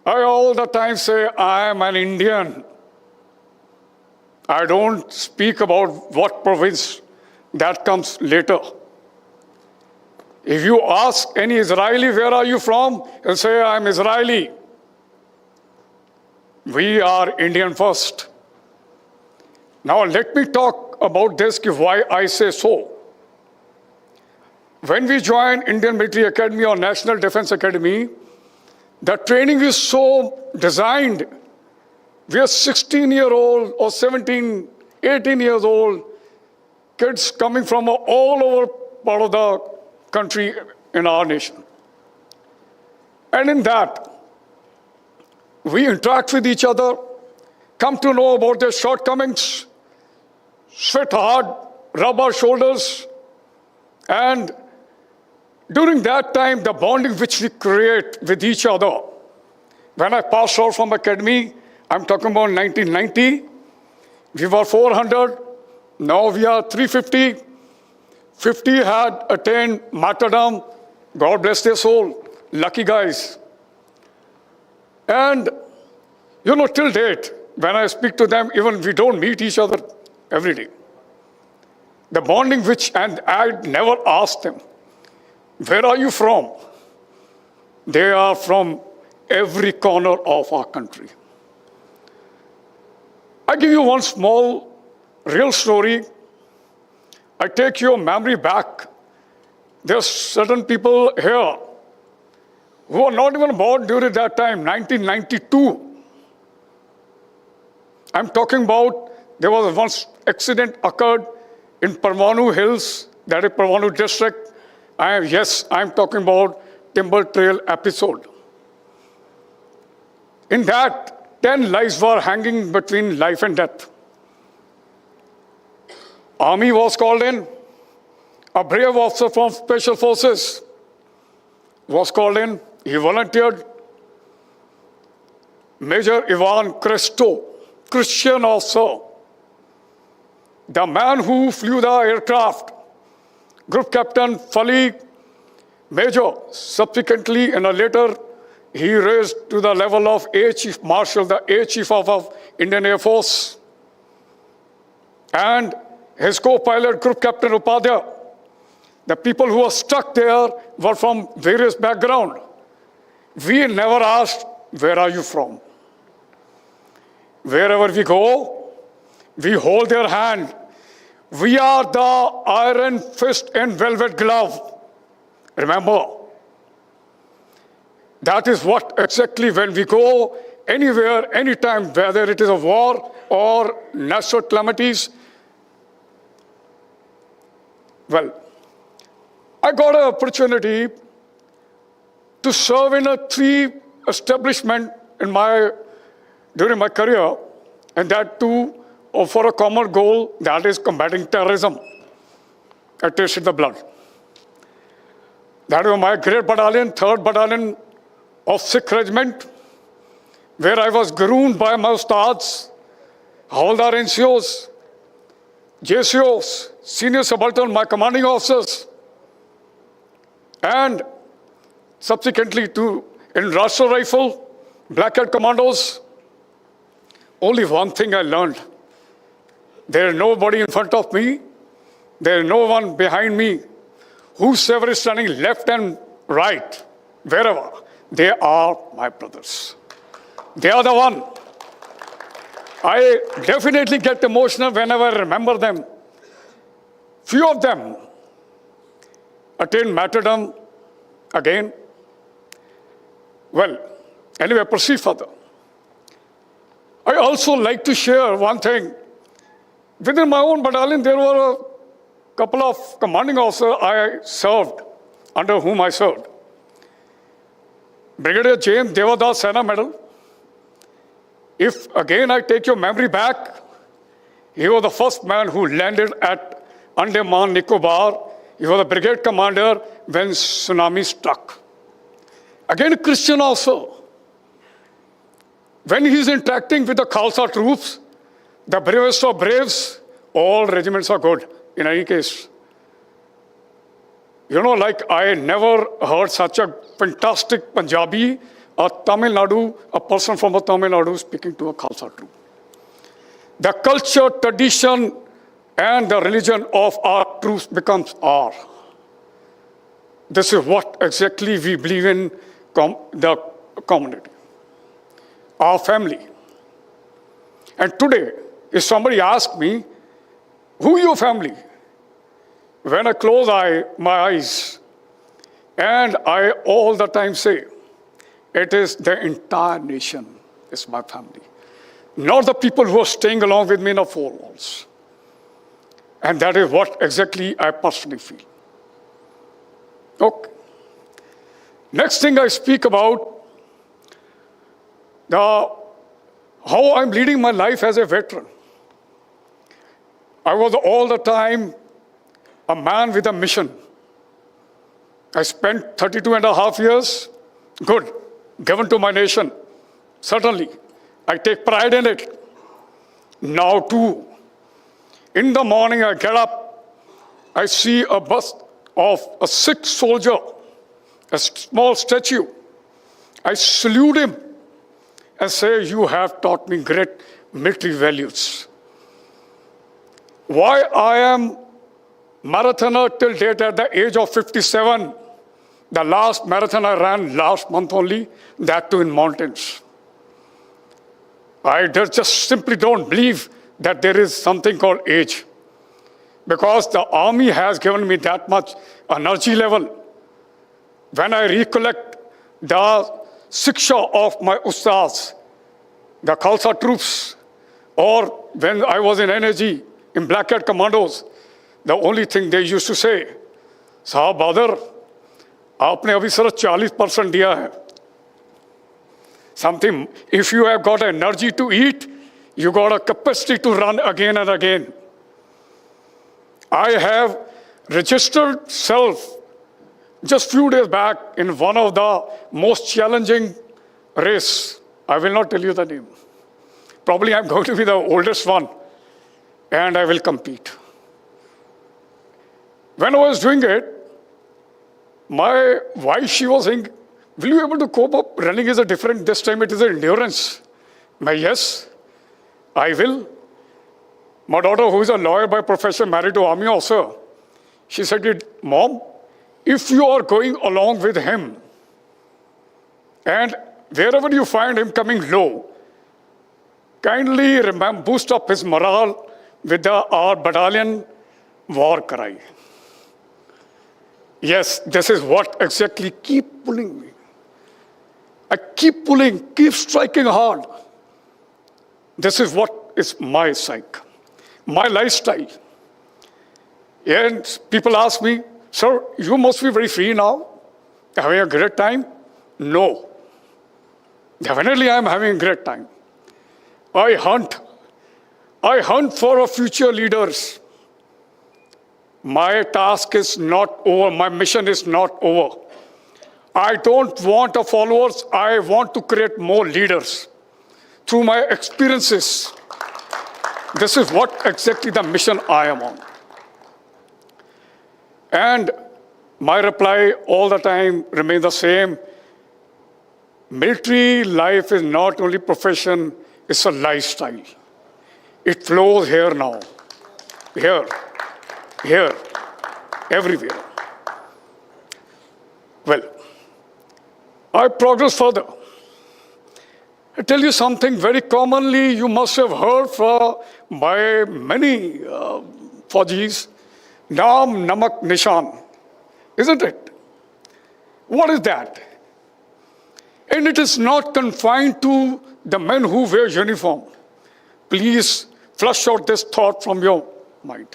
I all the time say, I am an Indian. I don't speak about what province. That comes later. If you ask any Israeli, where are you from? He'll say, I'm Israeli. We are Indian first. Now let me talk about this, why I say so. When we joined Indian Military Academy or National Defense Academy, the training is so designed. We are 16-year-old or 17, 18 years old, kids coming from all over part of the country in our nation. And in that, we interact with each other, come to know about their shortcomings, sweat hard, rub our shoulders, and during that time, the bonding which we create with each other. When I passed out from academy, I'm talking about 1990, we were 400, now we are 350. 50 had attained martyrdom, God bless their soul, lucky guys. And, you know, till date, when I speak to them, even we don't meet each other every day. The bonding which, and I never asked them, where are you from? They are from every corner of our country. I give you one small, real story. I take your memory back. There are certain people here who are not even born during that time, 1992. I'm talking about, there was one accident occurred in Parvanu Hills, that is Parvanu district. I'm talking about Timber Trail episode. In that, 10 lives were hanging between life and death. Army was called in. A brave officer from Special Forces was called in. He volunteered. Major Ivan Cresto, Christian officer, the man who flew the aircraft, Group Captain Fali Major, subsequently in a letter, he raised to the level of Air Chief Marshal, the Air Chief of Indian Air Force. And his co-pilot, Group Captain Upadhyay. The people who were stuck there were from various backgrounds. We never asked, where are you from? Wherever we go, we hold their hand. We are the iron fist and velvet glove. Remember, that is what exactly when we go anywhere, anytime, whether it is a war or natural calamities. Well, I got an opportunity to serve in 3 establishments during my career, and that too for a common goal, that is combating terrorism. I tasted the blood. That was my great battalion, 3rd Battalion of Sikh Regiment, where I was groomed by my ustads, Havaldar NCOs, JCOs, senior subaltern, my commanding officers, and subsequently in Rashtra Rifle, Black Hat Commandos. Only one thing I learned. There is nobody in front of me. There is no one behind me. Whosoever is standing left and right, wherever, they are my brothers. They are the one. I definitely get emotional whenever I remember them. Few of them attained martyrdom again. Well, anyway, proceed further. I also like to share one thing. Within my own battalion, there were a couple of commanding officers I served, under whom I served. Brigadier James Devadas Sena Medal. If again I take your memory back, he was the first man who landed at Andaman Nicobar. He was the brigade commander when tsunami struck. Again, a Christian also. When he is interacting with the Khalsa troops, the bravest of braves, all regiments are good in any case. You know, like I never heard such a fantastic Punjabi, a Tamil Nadu, a person from a Tamil Nadu speaking to a Khalsa troop. The culture, tradition, and the religion of our troops becomes our. This is what exactly we believe in the community, our family. And today, if somebody asks me, who is your family? When I close my eyes, and I all the time say, it is the entire nation is my family. Not the people who are staying along with me in the 4 walls. And that is what exactly I personally feel. Okay. Next thing I speak about, how I'm leading my life as a veteran. I was all the time a man with a mission. I spent 32 and a half years, good, given to my nation. Certainly, I take pride in it. Now too, in the morning I get up, I see a bust of a Sikh soldier, a small statue. I salute him and say, you have taught me great military values. Why I am marathoner till date at the age of 57, the last marathon I ran last month only, that too in mountains. I just simply don't believe that there is something called age. Because the army has given me that much energy level. When I recollect the siksha of my ustads, the Khalsa troops, or when I was in NAG, in Black Hat Commandos, the only thing they used to say, Sahab Badr, aapne abhi sir 40% diya hai. Something, if you have got energy to eat, you got a capacity to run again and again. I have registered self just few days back in one of the most challenging race. I will not tell you the name. Probably I'm going to be the oldest one, and I will compete. When I was doing it, my wife, she was saying, will you be able to cope up? Running is a different, this time it is an endurance. Yes, I will. My daughter, who is a lawyer by profession, married to army officer, she said, Mom, if you are going along with him, and wherever you find him coming low, kindly remember, boost up his morale with our battalion war cry. Yes, this is what exactly keep pulling me. I keep pulling, keep striking hard. This is what is my psyche, my lifestyle. And people ask me, sir, you must be very free now, having a great time. No, definitely I'm having a great time. I hunt for future leaders. My task is not over, my mission is not over. I don't want followers, I want to create more leaders through my experiences. This is what exactly the mission I am on. And my reply all the time remains the same. Military life is not only profession, it's a lifestyle. It flows here now, here, everywhere. Well, I progress further. I tell you something very commonly you must have heard by many Fajis, Naam Namak Nishan, isn't it? What is that? And it is not confined to the men who wear uniform. Please flush out this thought from your mind.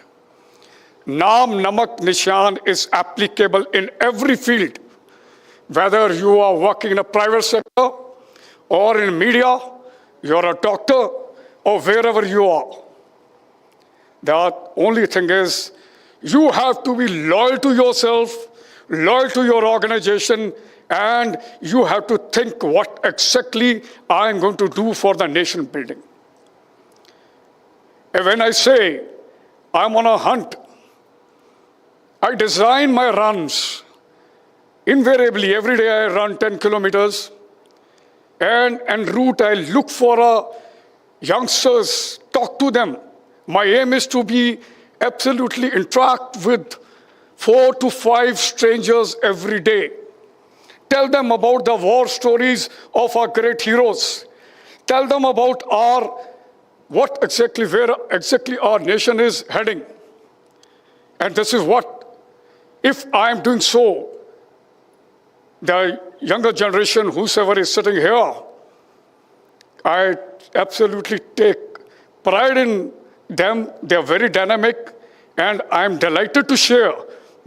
Naam Namak Nishan is applicable in every field, whether you are working in a private sector or in media, you're a doctor, or wherever you are. The only thing is, you have to be loyal to yourself, loyal to your organization, and you have to think what exactly I am going to do for the nation building. And when I say I'm on a hunt, I design my runs. Invariably, every day I run 10 kilometers. And en route, I look for youngsters, talk to them. My aim is to be absolutely interact with 4 to 5 strangers every day. Tell them about the war stories of our great heroes. Tell them about where exactly our nation is heading. And this is what, if I am doing so, the younger generation, whosoever is sitting here, I absolutely take pride in them. They are very dynamic, and I am delighted to share.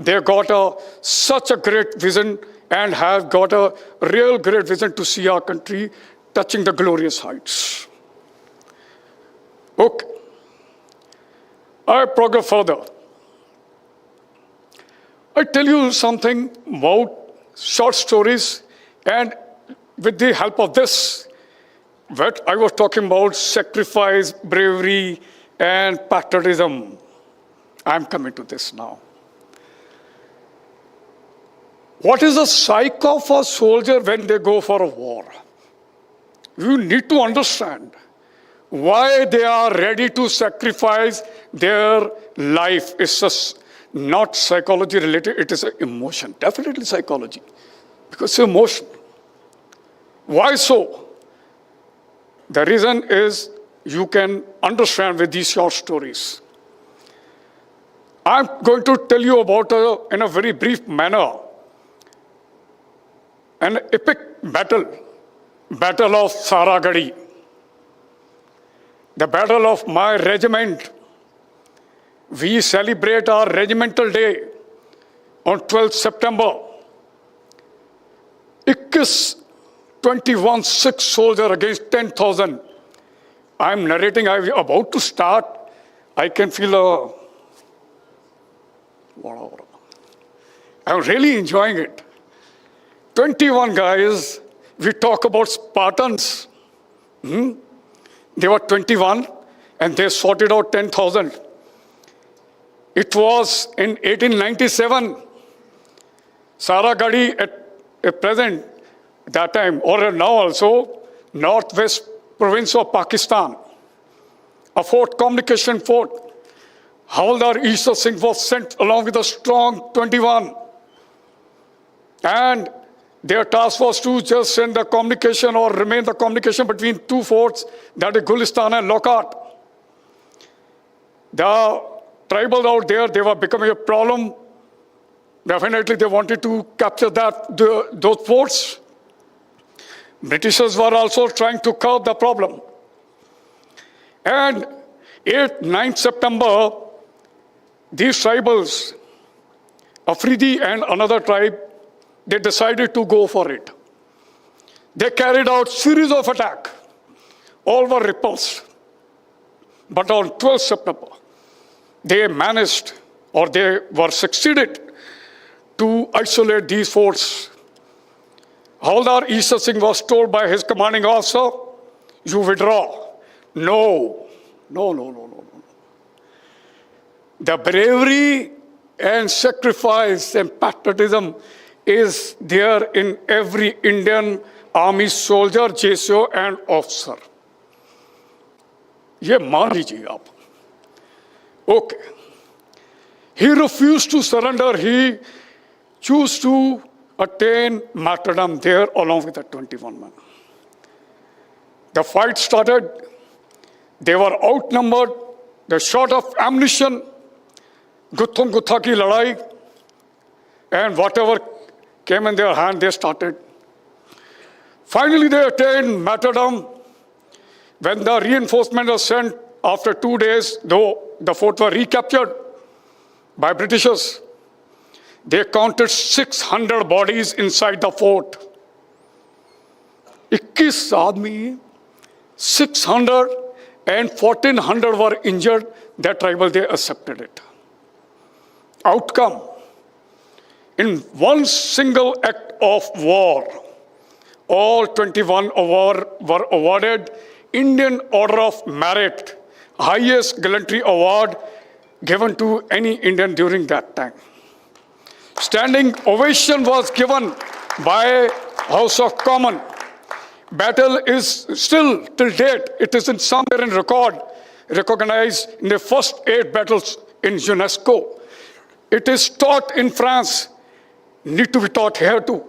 They got such a great vision and have got a real great vision to see our country touching the glorious heights. Okay. I progress further. I tell you something about short stories, and with the help of this, what I was talking about, sacrifice, bravery, and patriotism. I'm coming to this now. What is the psyche of a soldier when they go for a war? You need to understand why they are ready to sacrifice their life. It's just not psychology related, it is an emotion, definitely psychology, because it's emotion. Why so? The reason is you can understand with these short stories. I'm going to tell you about, in a very brief manner, an epic battle, Battle of Saragadi. The battle of my regiment. We celebrate our regimental day on 12th September. 21 sick soldiers against 10,000. I'm narrating, I'm about to start. I can feel I'm really enjoying it. 21 guys, we talk about Spartans. They were 21 and they sorted out 10,000. It was in 1897, Saragadi at present, that time, or now also, northwest province of Pakistan, a fort, communication fort. Havaldar Ishwar Singh was sent along with a strong 21. And their task was to just send the communication or remain the communication between two forts, that is Gulistan and Lockhart. The tribals out there, they were becoming a problem. Definitely they wanted to capture those forts. Britishers were also trying to curb the problem. And 8th, 9th September, these tribals, Afridi and another tribe, they decided to go for it. They carried out series of attacks. All were repulsed. But on 12th September, they managed, or they were succeeded to isolate these forts. Havaldar Ishwar Singh was told by his commanding officer, you withdraw. No. The bravery and sacrifice and patriotism is there in every Indian army soldier, JSO and officer. ये मान लीजिए आप. Okay. He refused to surrender. He chose to attain martyrdom there along with the 21 men. The fight started. They were outnumbered. They're short of ammunition. Guthum Gutha ki ladai. And whatever came in their hand, they started. Finally, they attained martyrdom. When the reinforcement was sent after 2 days, though the fort were recaptured by Britishers, they counted 600 bodies inside the fort. 21 आदमी, 600 and 1,400 were injured. That tribal, they accepted it. Outcome, in one single act of war, all 21 were awarded Indian Order of Merit, highest gallantry award given to any Indian during that time. Standing ovation was given by House of Commons. Battle is still, till date, it is in somewhere in record, recognized in the first 8 battles in UNESCO. It is taught in France, need to be taught here too.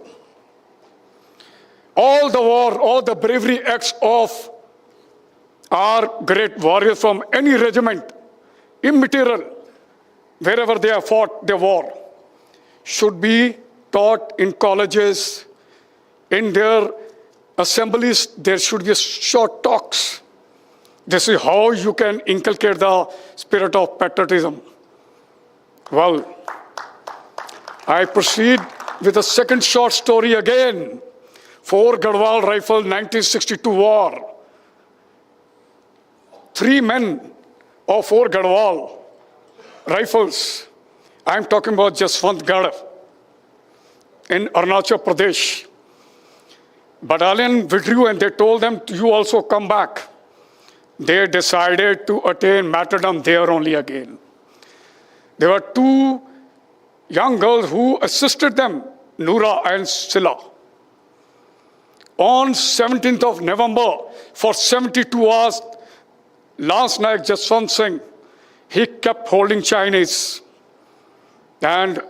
All the war, all the bravery acts of our great warriors from any regiment, immaterial, wherever they have fought their war, should be taught in colleges, in their assemblies. There should be short talks. This is how you can inculcate the spirit of patriotism. Well, I proceed with a second short story again. 4 Garhwal rifle, 1962 war. 3 men of 4 Garhwal rifles. I'm talking about Jaswantgarh in Arunachal Pradesh. Battalion withdrew and they told them, you also come back. They decided to attain martyrdom there only again. There were 2 young girls who assisted them, Noora and Sila. On 17th of November, for 72 hours, last night, Jaswant Singh, he kept holding Chinese. And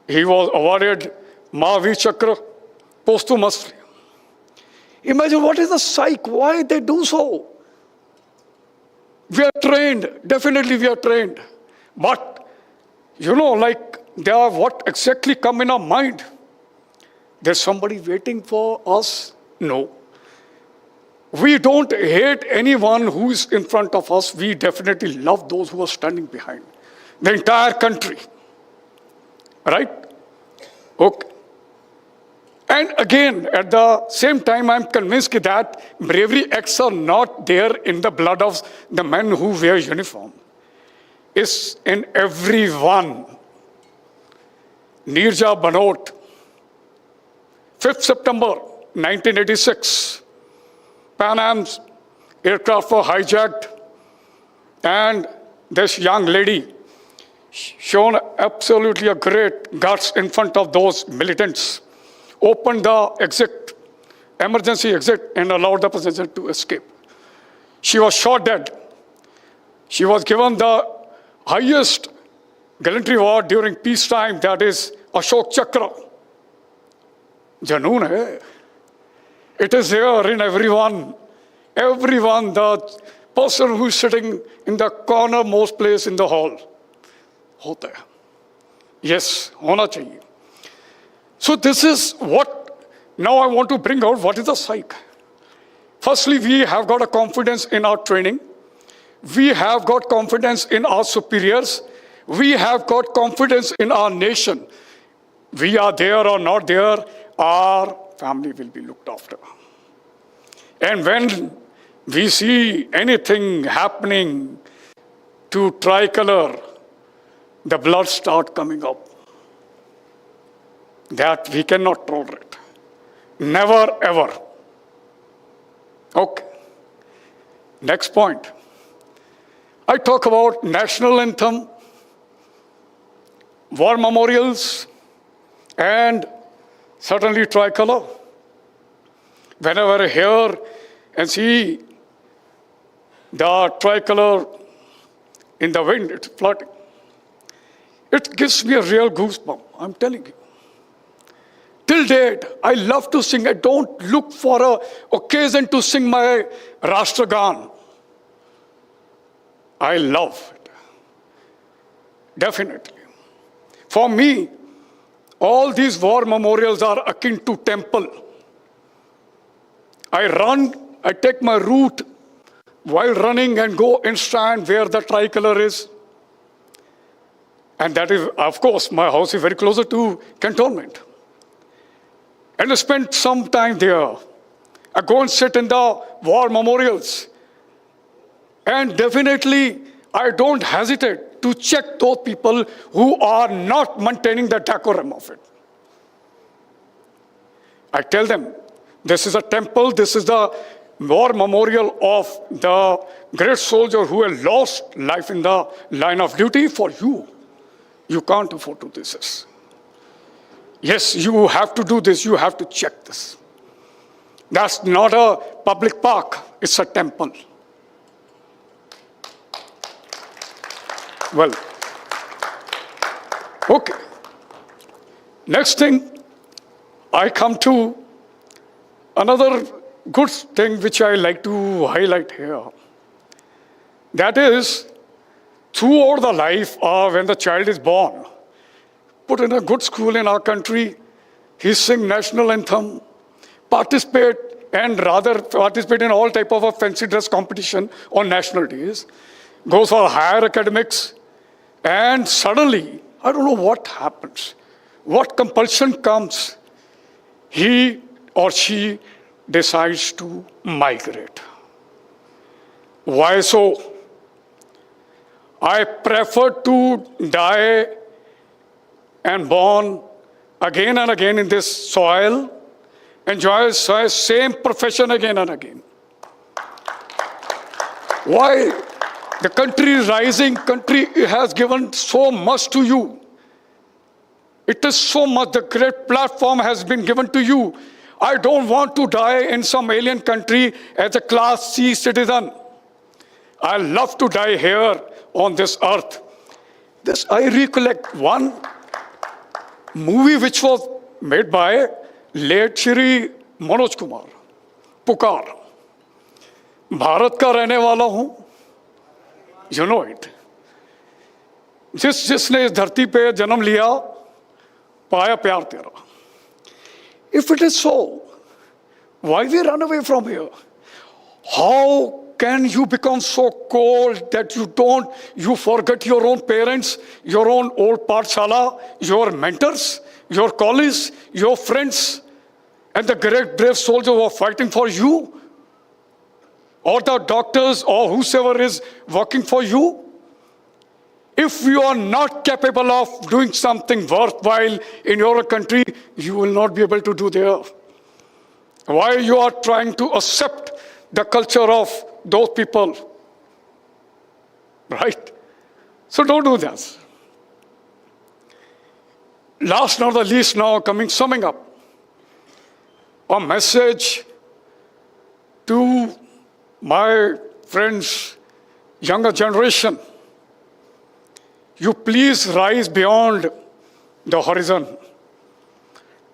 he was awarded Mahavir Chakra posthumously. Imagine what is the psych, why they do so. We are trained, definitely we are trained. But, they are what exactly come in our mind? There's somebody waiting for us? No. We don't hate anyone who is in front of us. We definitely love those who are standing behind. The entire country. Right? Okay. And again, at the same time, I'm convinced that bravery acts are not there in the blood of the men who wear uniform. It's in everyone. Neerja Banot, 5th September 1986, Pan Am's aircraft were hijacked, and this young lady shown absolutely a great guts in front of those militants, opened the emergency exit, and allowed the passenger to escape. She was shot dead. She was given the highest gallantry award during peacetime, that is Ashok Chakra. Janoon hai. It is there in everyone. Everyone, the person who is sitting in the cornermost place in the hall. Hota hai. Yes, hona chahiye. So this is what, now I want to bring out what is the psych. Firstly, we have got a confidence in our training. We have got confidence in our superiors. We have got confidence in our nation. We are there or not there, our family will be looked after. And when we see anything happening to tricolor, the blood starts coming up. That we cannot tolerate. Never, ever. Okay. Next point. I talk about national anthem, war memorials, and certainly tricolor. Whenever I hear and see the tricolor in the wind, it's floating. It gives me a real goosebump, I'm telling you. Till date, I love to sing. I don't look for an occasion to sing my Rashtragan. I love it. Definitely. For me, all these war memorials are akin to temple. I run, I take my route while running and go and stand where the tricolor is. And that is, of course, my house is very closer to cantonment. And I spend some time there. I go and sit in the war memorials. And definitely, I don't hesitate to check those people who are not maintaining the decorum of it. I tell them, this is a temple, this is the war memorial of the great soldier who has lost life in the line of duty for you. You can't afford to do this. Yes, you have to do this, you have to check this. That's not a public park, it's a temple. Well, okay. Next thing, I come to another good thing which I like to highlight here. That is, throughout the life when the child is born, put in a good school in our country, he sing national anthem, participate in all type of a fancy dress competition on national days, goes for higher academics, and suddenly, I don't know what happens, what compulsion comes, he or she decides to migrate. Why so? I prefer to die and born again and again in this soil, enjoy the same profession again and again. Why? The country is rising, country has given so much to you. It is so much, the great platform has been given to you. I don't want to die in some alien country as a class C citizen. I love to die here on this earth. This I recollect one movie which was made by late Shri Manoj Kumar. पुकार। भारत का रहने वाला हूं, you know it. जिसने इस धरती पे जन्म लिया, पाया प्यार तेरा। If it is so, why we run away from here? How can you become so cold that you forget your own parents, your own old Pathshala, your mentors, your colleagues, your friends, and the great brave soldiers who are fighting for you? Or the doctors or whosoever is working for you? If you are not capable of doing something worthwhile in your country, you will not be able to do there. Why you are trying to accept the culture of those people? Right? So don't do that. Last not the least, now summing up, a message to my friends, younger generation. You please rise beyond the horizon.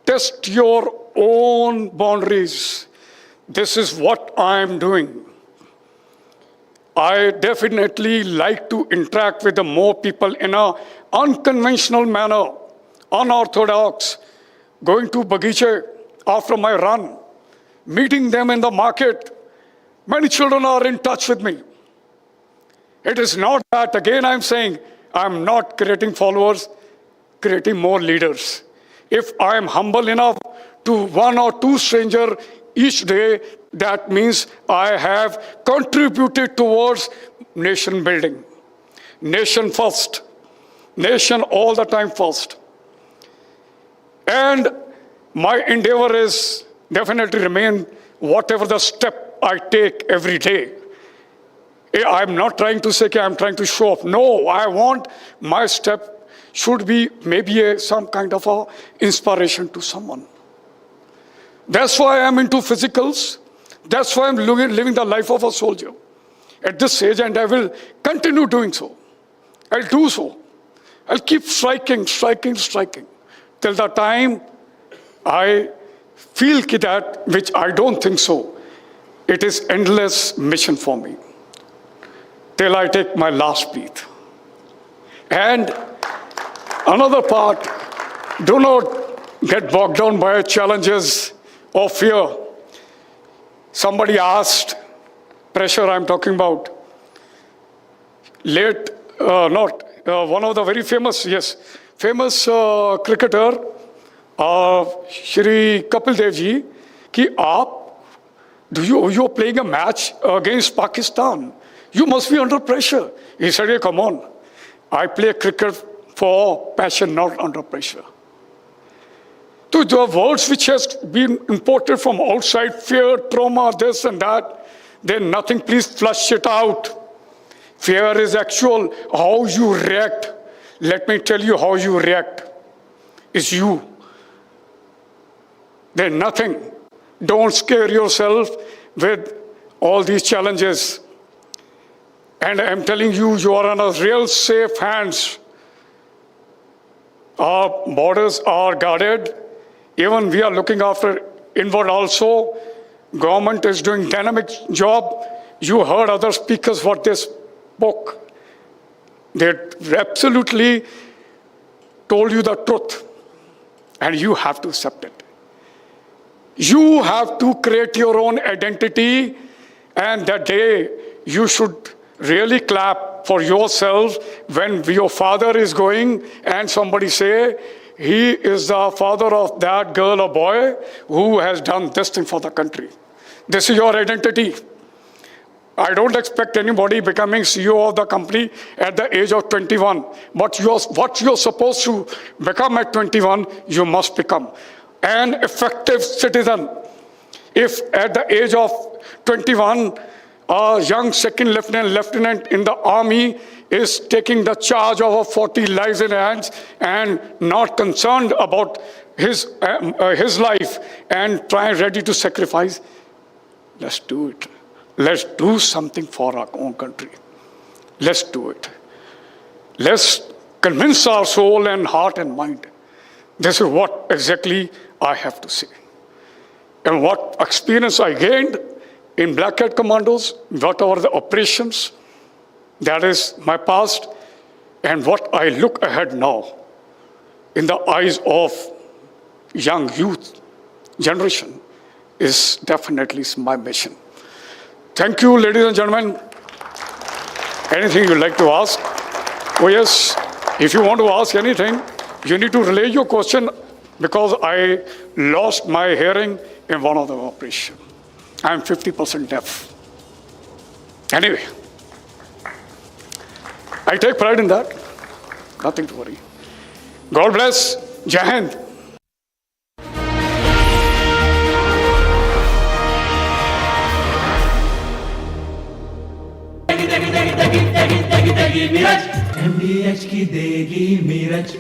Test your own boundaries. This is what I'm doing. I definitely like to interact with the more people in an unconventional manner, unorthodox, going to Bagiche after my run, meeting them in the market. Many children are in touch with me. It is not that, again I'm saying, I'm not creating followers, creating more leaders. If I am humble enough to one or two strangers each day, that means I have contributed towards nation building. Nation first. Nation all the time first. And my endeavor is definitely remain whatever the step I take every day. I'm not trying to say I'm trying to show off. No, I want my step should be maybe some kind of a inspiration to someone. That's why I'm into physicals. That's why I'm living the life of a soldier at this age, and I will continue doing so. I'll do so. I'll keep striking till the time I feel that, which I don't think so, it is endless mission for me. Till I take my last breath. And another part, do not get bogged down by challenges or fear. Somebody asked, pressure I'm talking about. One of the very famous cricketer, Shri Kapil Dev ji, you're playing a match against Pakistan. You must be under pressure. He said, hey, come on. I play cricket for passion, not under pressure. So the words which has been imported from outside, fear, trauma, this and that, then nothing, please flush it out. Fear is actual, how you react. Let me tell you how you react. It's you. Then nothing. Don't scare yourself with all these challenges. And I'm telling you, you are in a real safe hands. Our borders are guarded. Even we are looking after inward also. Government is doing dynamic job. You heard other speakers what they spoke. They absolutely told you the truth. And you have to accept it. You have to create your own identity. And that day, you should really clap for yourself when your father is going and somebody say, he is the father of that girl or boy who has done this thing for the country. This is your identity. I don't expect anybody becoming CEO of the company at the age of 21. But what you're supposed to become at 21, you must become an effective citizen. If at the age of 21, a young second lieutenant in the army is taking the charge of 40 lives in hands and not concerned about his life and ready to sacrifice, let's do it. Let's do something for our own country. Let's do it. Let's convince our soul and heart and mind. This is what exactly I have to say. and what experience I gained in Black Hat Commandos, what are the operations, that is my past, and what I look ahead now in the eyes of young youth generation is definitely my mission. Thank you, ladies and gentlemen. Anything you'd like to ask? Oh yes, if you want to ask anything, you need to relay your question because I lost my hearing in one of the operations. I'm 50% deaf. Anyway, I take pride in that. Nothing to worry. God bless. Jai Hind. MDH की देगी मीरज,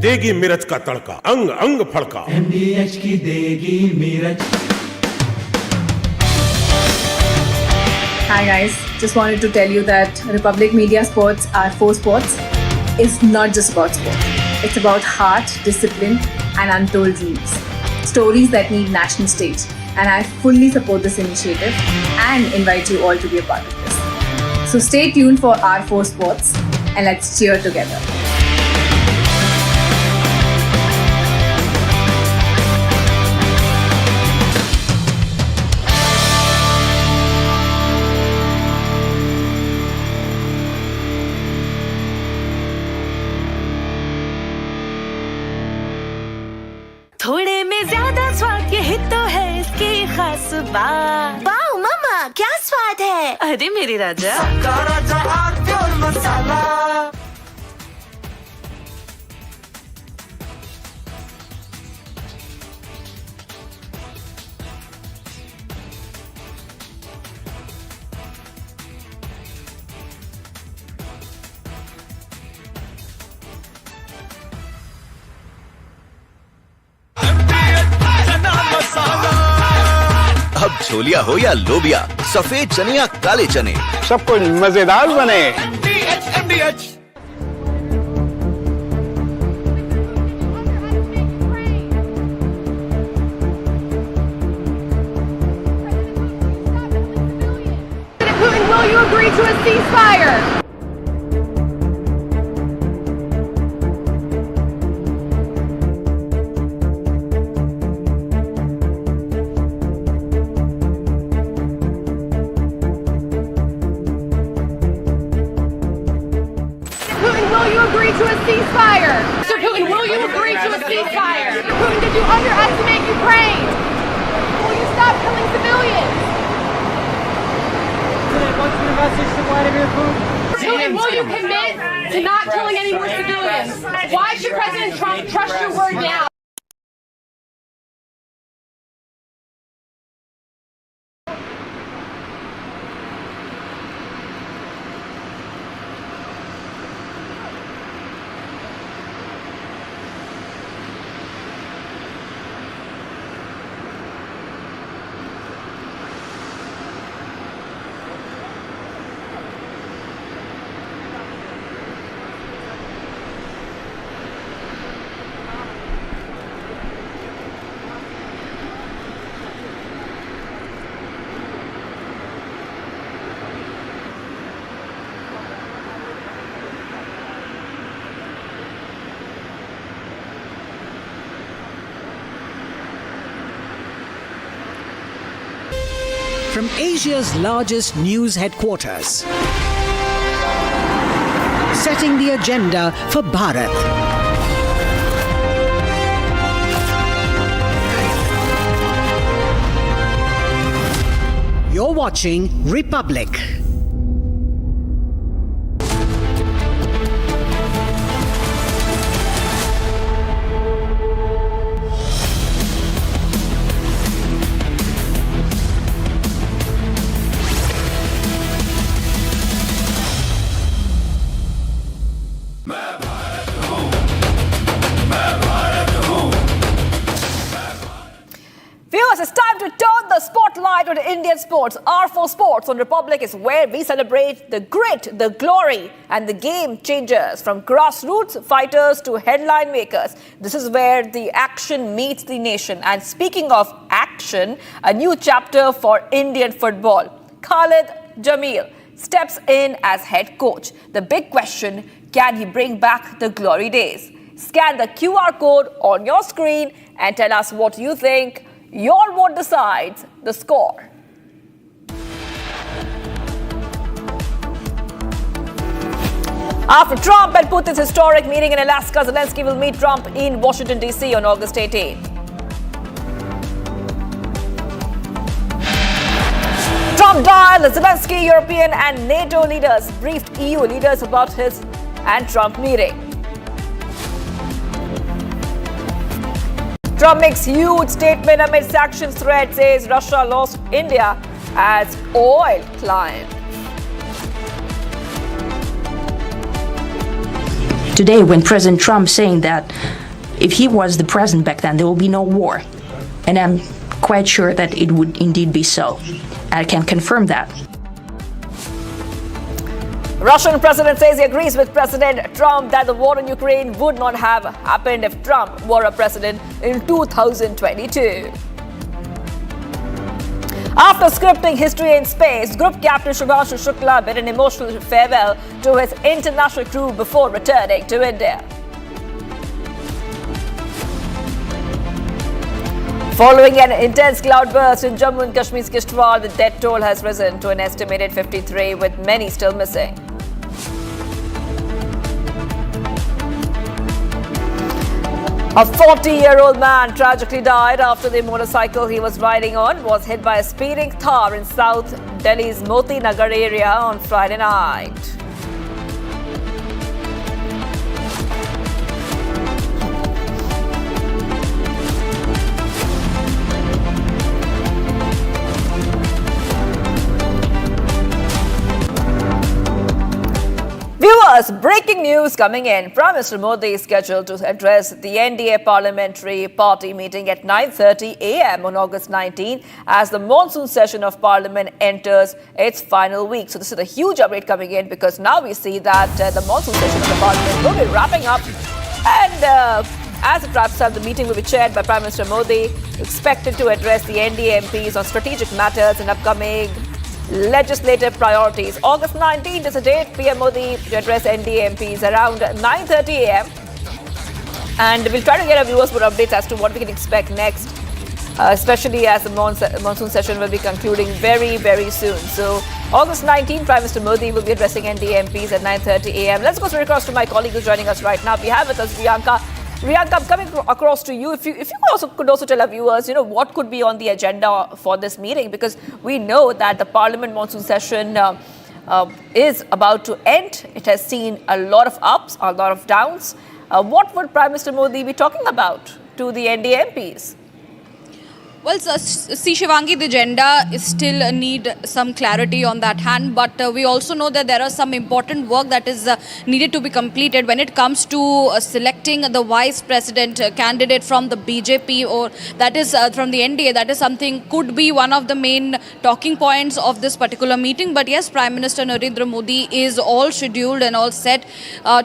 देगी मिर्च का तड़का, अंग अंग फड़का। MDH की देगी Miraj. Hi guys, just wanted to tell you that Republic Media Sports, our 4 sports, is not just about sport. It's about heart, discipline and untold dreams. Stories that need national stage. And I fully support this initiative and invite you all to be a part of this. So stay tuned for our 4 sports and let's cheer together. थोड़े में ज्यादा स्वाद यही तो है इसकी खास बात। वाओ मम्मा क्या स्वाद है। अरे मेरे राजा सबका राजा आर्थिक मसाला। अब छोलिया हो या लोबिया, सफेद चने या काले चने, सब कुछ मजेदार बने। MDH। Putin, will you agree to a ceasefire? Ceasefire! Mr. Putin, will you agree to a ceasefire? Mr. Putin, did you underestimate Ukraine? Will you stop killing civilians? What's the message to Vladimir Putin? Putin, will you commit to not killing any more civilians? Why should President Trump trust your word now? From Asia's largest news headquarters, setting the agenda for Bharat. You're watching Republic. It's time to turn the spotlight tonight on Indian Sports, R4 Sports on Republic is where we celebrate the grit, the glory and the game changers from grassroots fighters to headline makers. This is where the action meets the nation. And speaking of action, a new chapter for Indian football. Khalid Jamil steps in as head coach. The big question, can he bring back the glory days? Scan the QR code on your screen and tell us what you think. Your vote decides the score. After Trump and Putin's historic meeting in Alaska, Zelensky will meet Trump in Washington, D.C. on August 18. Trump dialed Zelensky, European and NATO leaders briefed EU leaders about his and Trump meeting. Trump makes huge statement amid sanctions threat, says Russia lost India as oil client. Today, when President Trump saying that if he was the president back then, there will be no war. And I'm quite sure that it would indeed be so. I can confirm that. Russian president says he agrees with President Trump that the war in Ukraine would not have happened if Trump were a president in 2022. After scripting history in space, Group Captain Shubhanshu Shukla bid an emotional farewell to his international crew before returning to India. Following an intense cloudburst in Jammu and Kashmir's Kishtwar, the death toll has risen to an estimated 53, with many still missing. A 40-year-old man tragically died after the motorcycle he was riding on was hit by a speeding Thar in South Delhi's Moti Nagar area on Friday night. Viewers, breaking news coming in. Prime Minister Modi is scheduled to address the NDA Parliamentary Party meeting at 9:30 a.m. on August 19 as the monsoon session of Parliament enters its final week. So this is a huge update coming in because now we see that the monsoon session of the Parliament will be wrapping up. And as it wraps up, the meeting will be chaired by Prime Minister Modi, expected to address the NDA MPs on strategic matters and upcoming legislative priorities. August 19th is the date. PM Modi to address NDA MPs around 9:30 a.m. And we'll try to get our viewers more updates as to what we can expect next, especially as the monsoon session will be concluding very, very soon. So August 19th, Prime Minister Modi will be addressing NDA MPs at 9:30 a.m. Let's go straight across to my colleague who's joining us right now. We have with us Priyanka. Priyanka, I'm coming across to you. If you could also tell our viewers, what could be on the agenda for this meeting, because we know that the Parliament monsoon session is about to end. It has seen a lot of ups, a lot of downs. What would Prime Minister Modi be talking about to the NDA MPs? Well, see, Shivangi, the agenda is still need some clarity on that hand, but we also know that there are some important work that is needed to be completed when it comes to selecting the vice president candidate from the BJP, or that is from the NDA. That is something could be one of the main talking points of this particular meeting. But yes, Prime Minister Narendra Modi is all scheduled and all set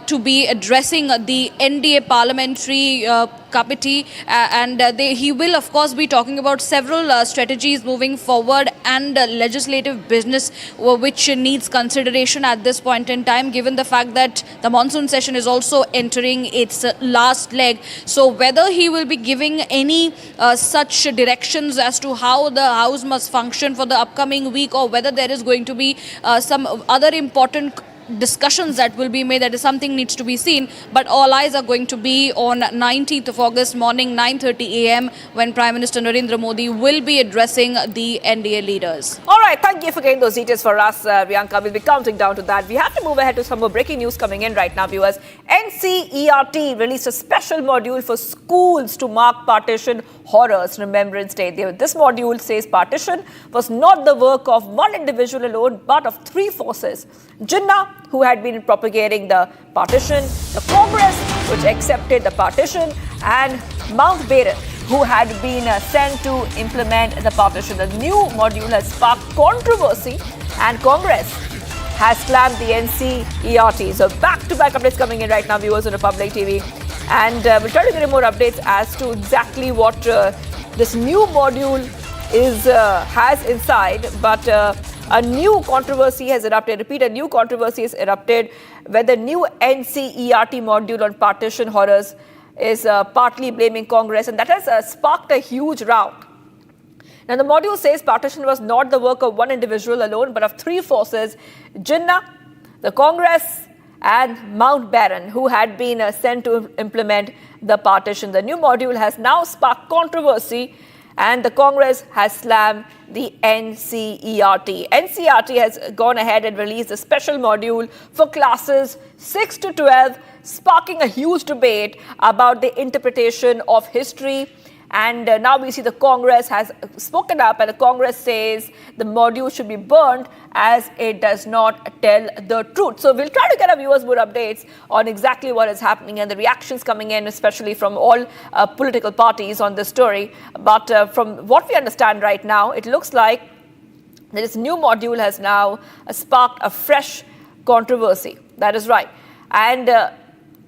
to be addressing the NDA parliamentary committee, and he will of course be talking about several strategies moving forward and legislative business which needs consideration at this point in time, given the fact that the monsoon session is also entering its last leg. So whether he will be giving any such directions as to how the House must function for the upcoming week, or whether there is going to be some other important discussions that will be made, that is something needs to be seen. But all eyes are going to be on 19th of August morning 9:30 a.m. when Prime Minister Narendra Modi will be addressing the NDA leaders. All right, thank you for getting those details for us, Priyanka. We'll be counting down to that. We have to move ahead to some more breaking news coming in right now, viewers. NCERT released a special module for schools to mark partition horrors Remembrance Day. This module says partition was not the work of one individual alone, but of three forces. Jinnah, who had been propagating the partition, the Congress, which accepted the partition, and Mountbatten, who had been sent to implement the partition. The new module has sparked controversy and Congress has slammed the NCERT. So back-to-back updates coming in right now, viewers on Republic TV. And we'll try to get more updates as to exactly what this new module has inside. But a new controversy has erupted. Repeat, a new controversy has erupted where the new NCERT module on partition horrors is partly blaming Congress, and that has sparked a huge row. Now, the module says partition was not the work of one individual alone, but of three forces: Jinnah, the Congress, and Mountbatten, who had been sent to implement the partition. The new module has now sparked controversy, and the Congress has slammed the NCERT. NCERT has gone ahead and released a special module for classes 6 to 12, sparking a huge debate about the interpretation of history. And now we see the Congress has spoken up, and the Congress says the module should be burned as it does not tell the truth. So we'll try to get our viewers more updates on exactly what is happening and the reactions coming in, especially from all political parties on this story. But from what we understand right now, it looks like this new module has now sparked a fresh controversy. That is right. And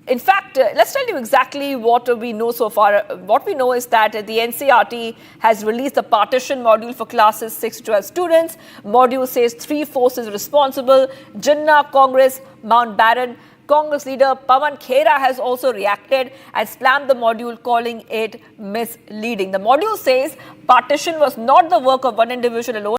in fact, let's tell you exactly what we know so far. What we know is that the NCERT has released a partition module for classes 6 to 12 students. Module says three forces responsible: Jinnah, Congress, Mountbatten. Congress leader Pawan Khera has also reacted and slammed the module, calling it misleading. The module says partition was not the work of one individual alone.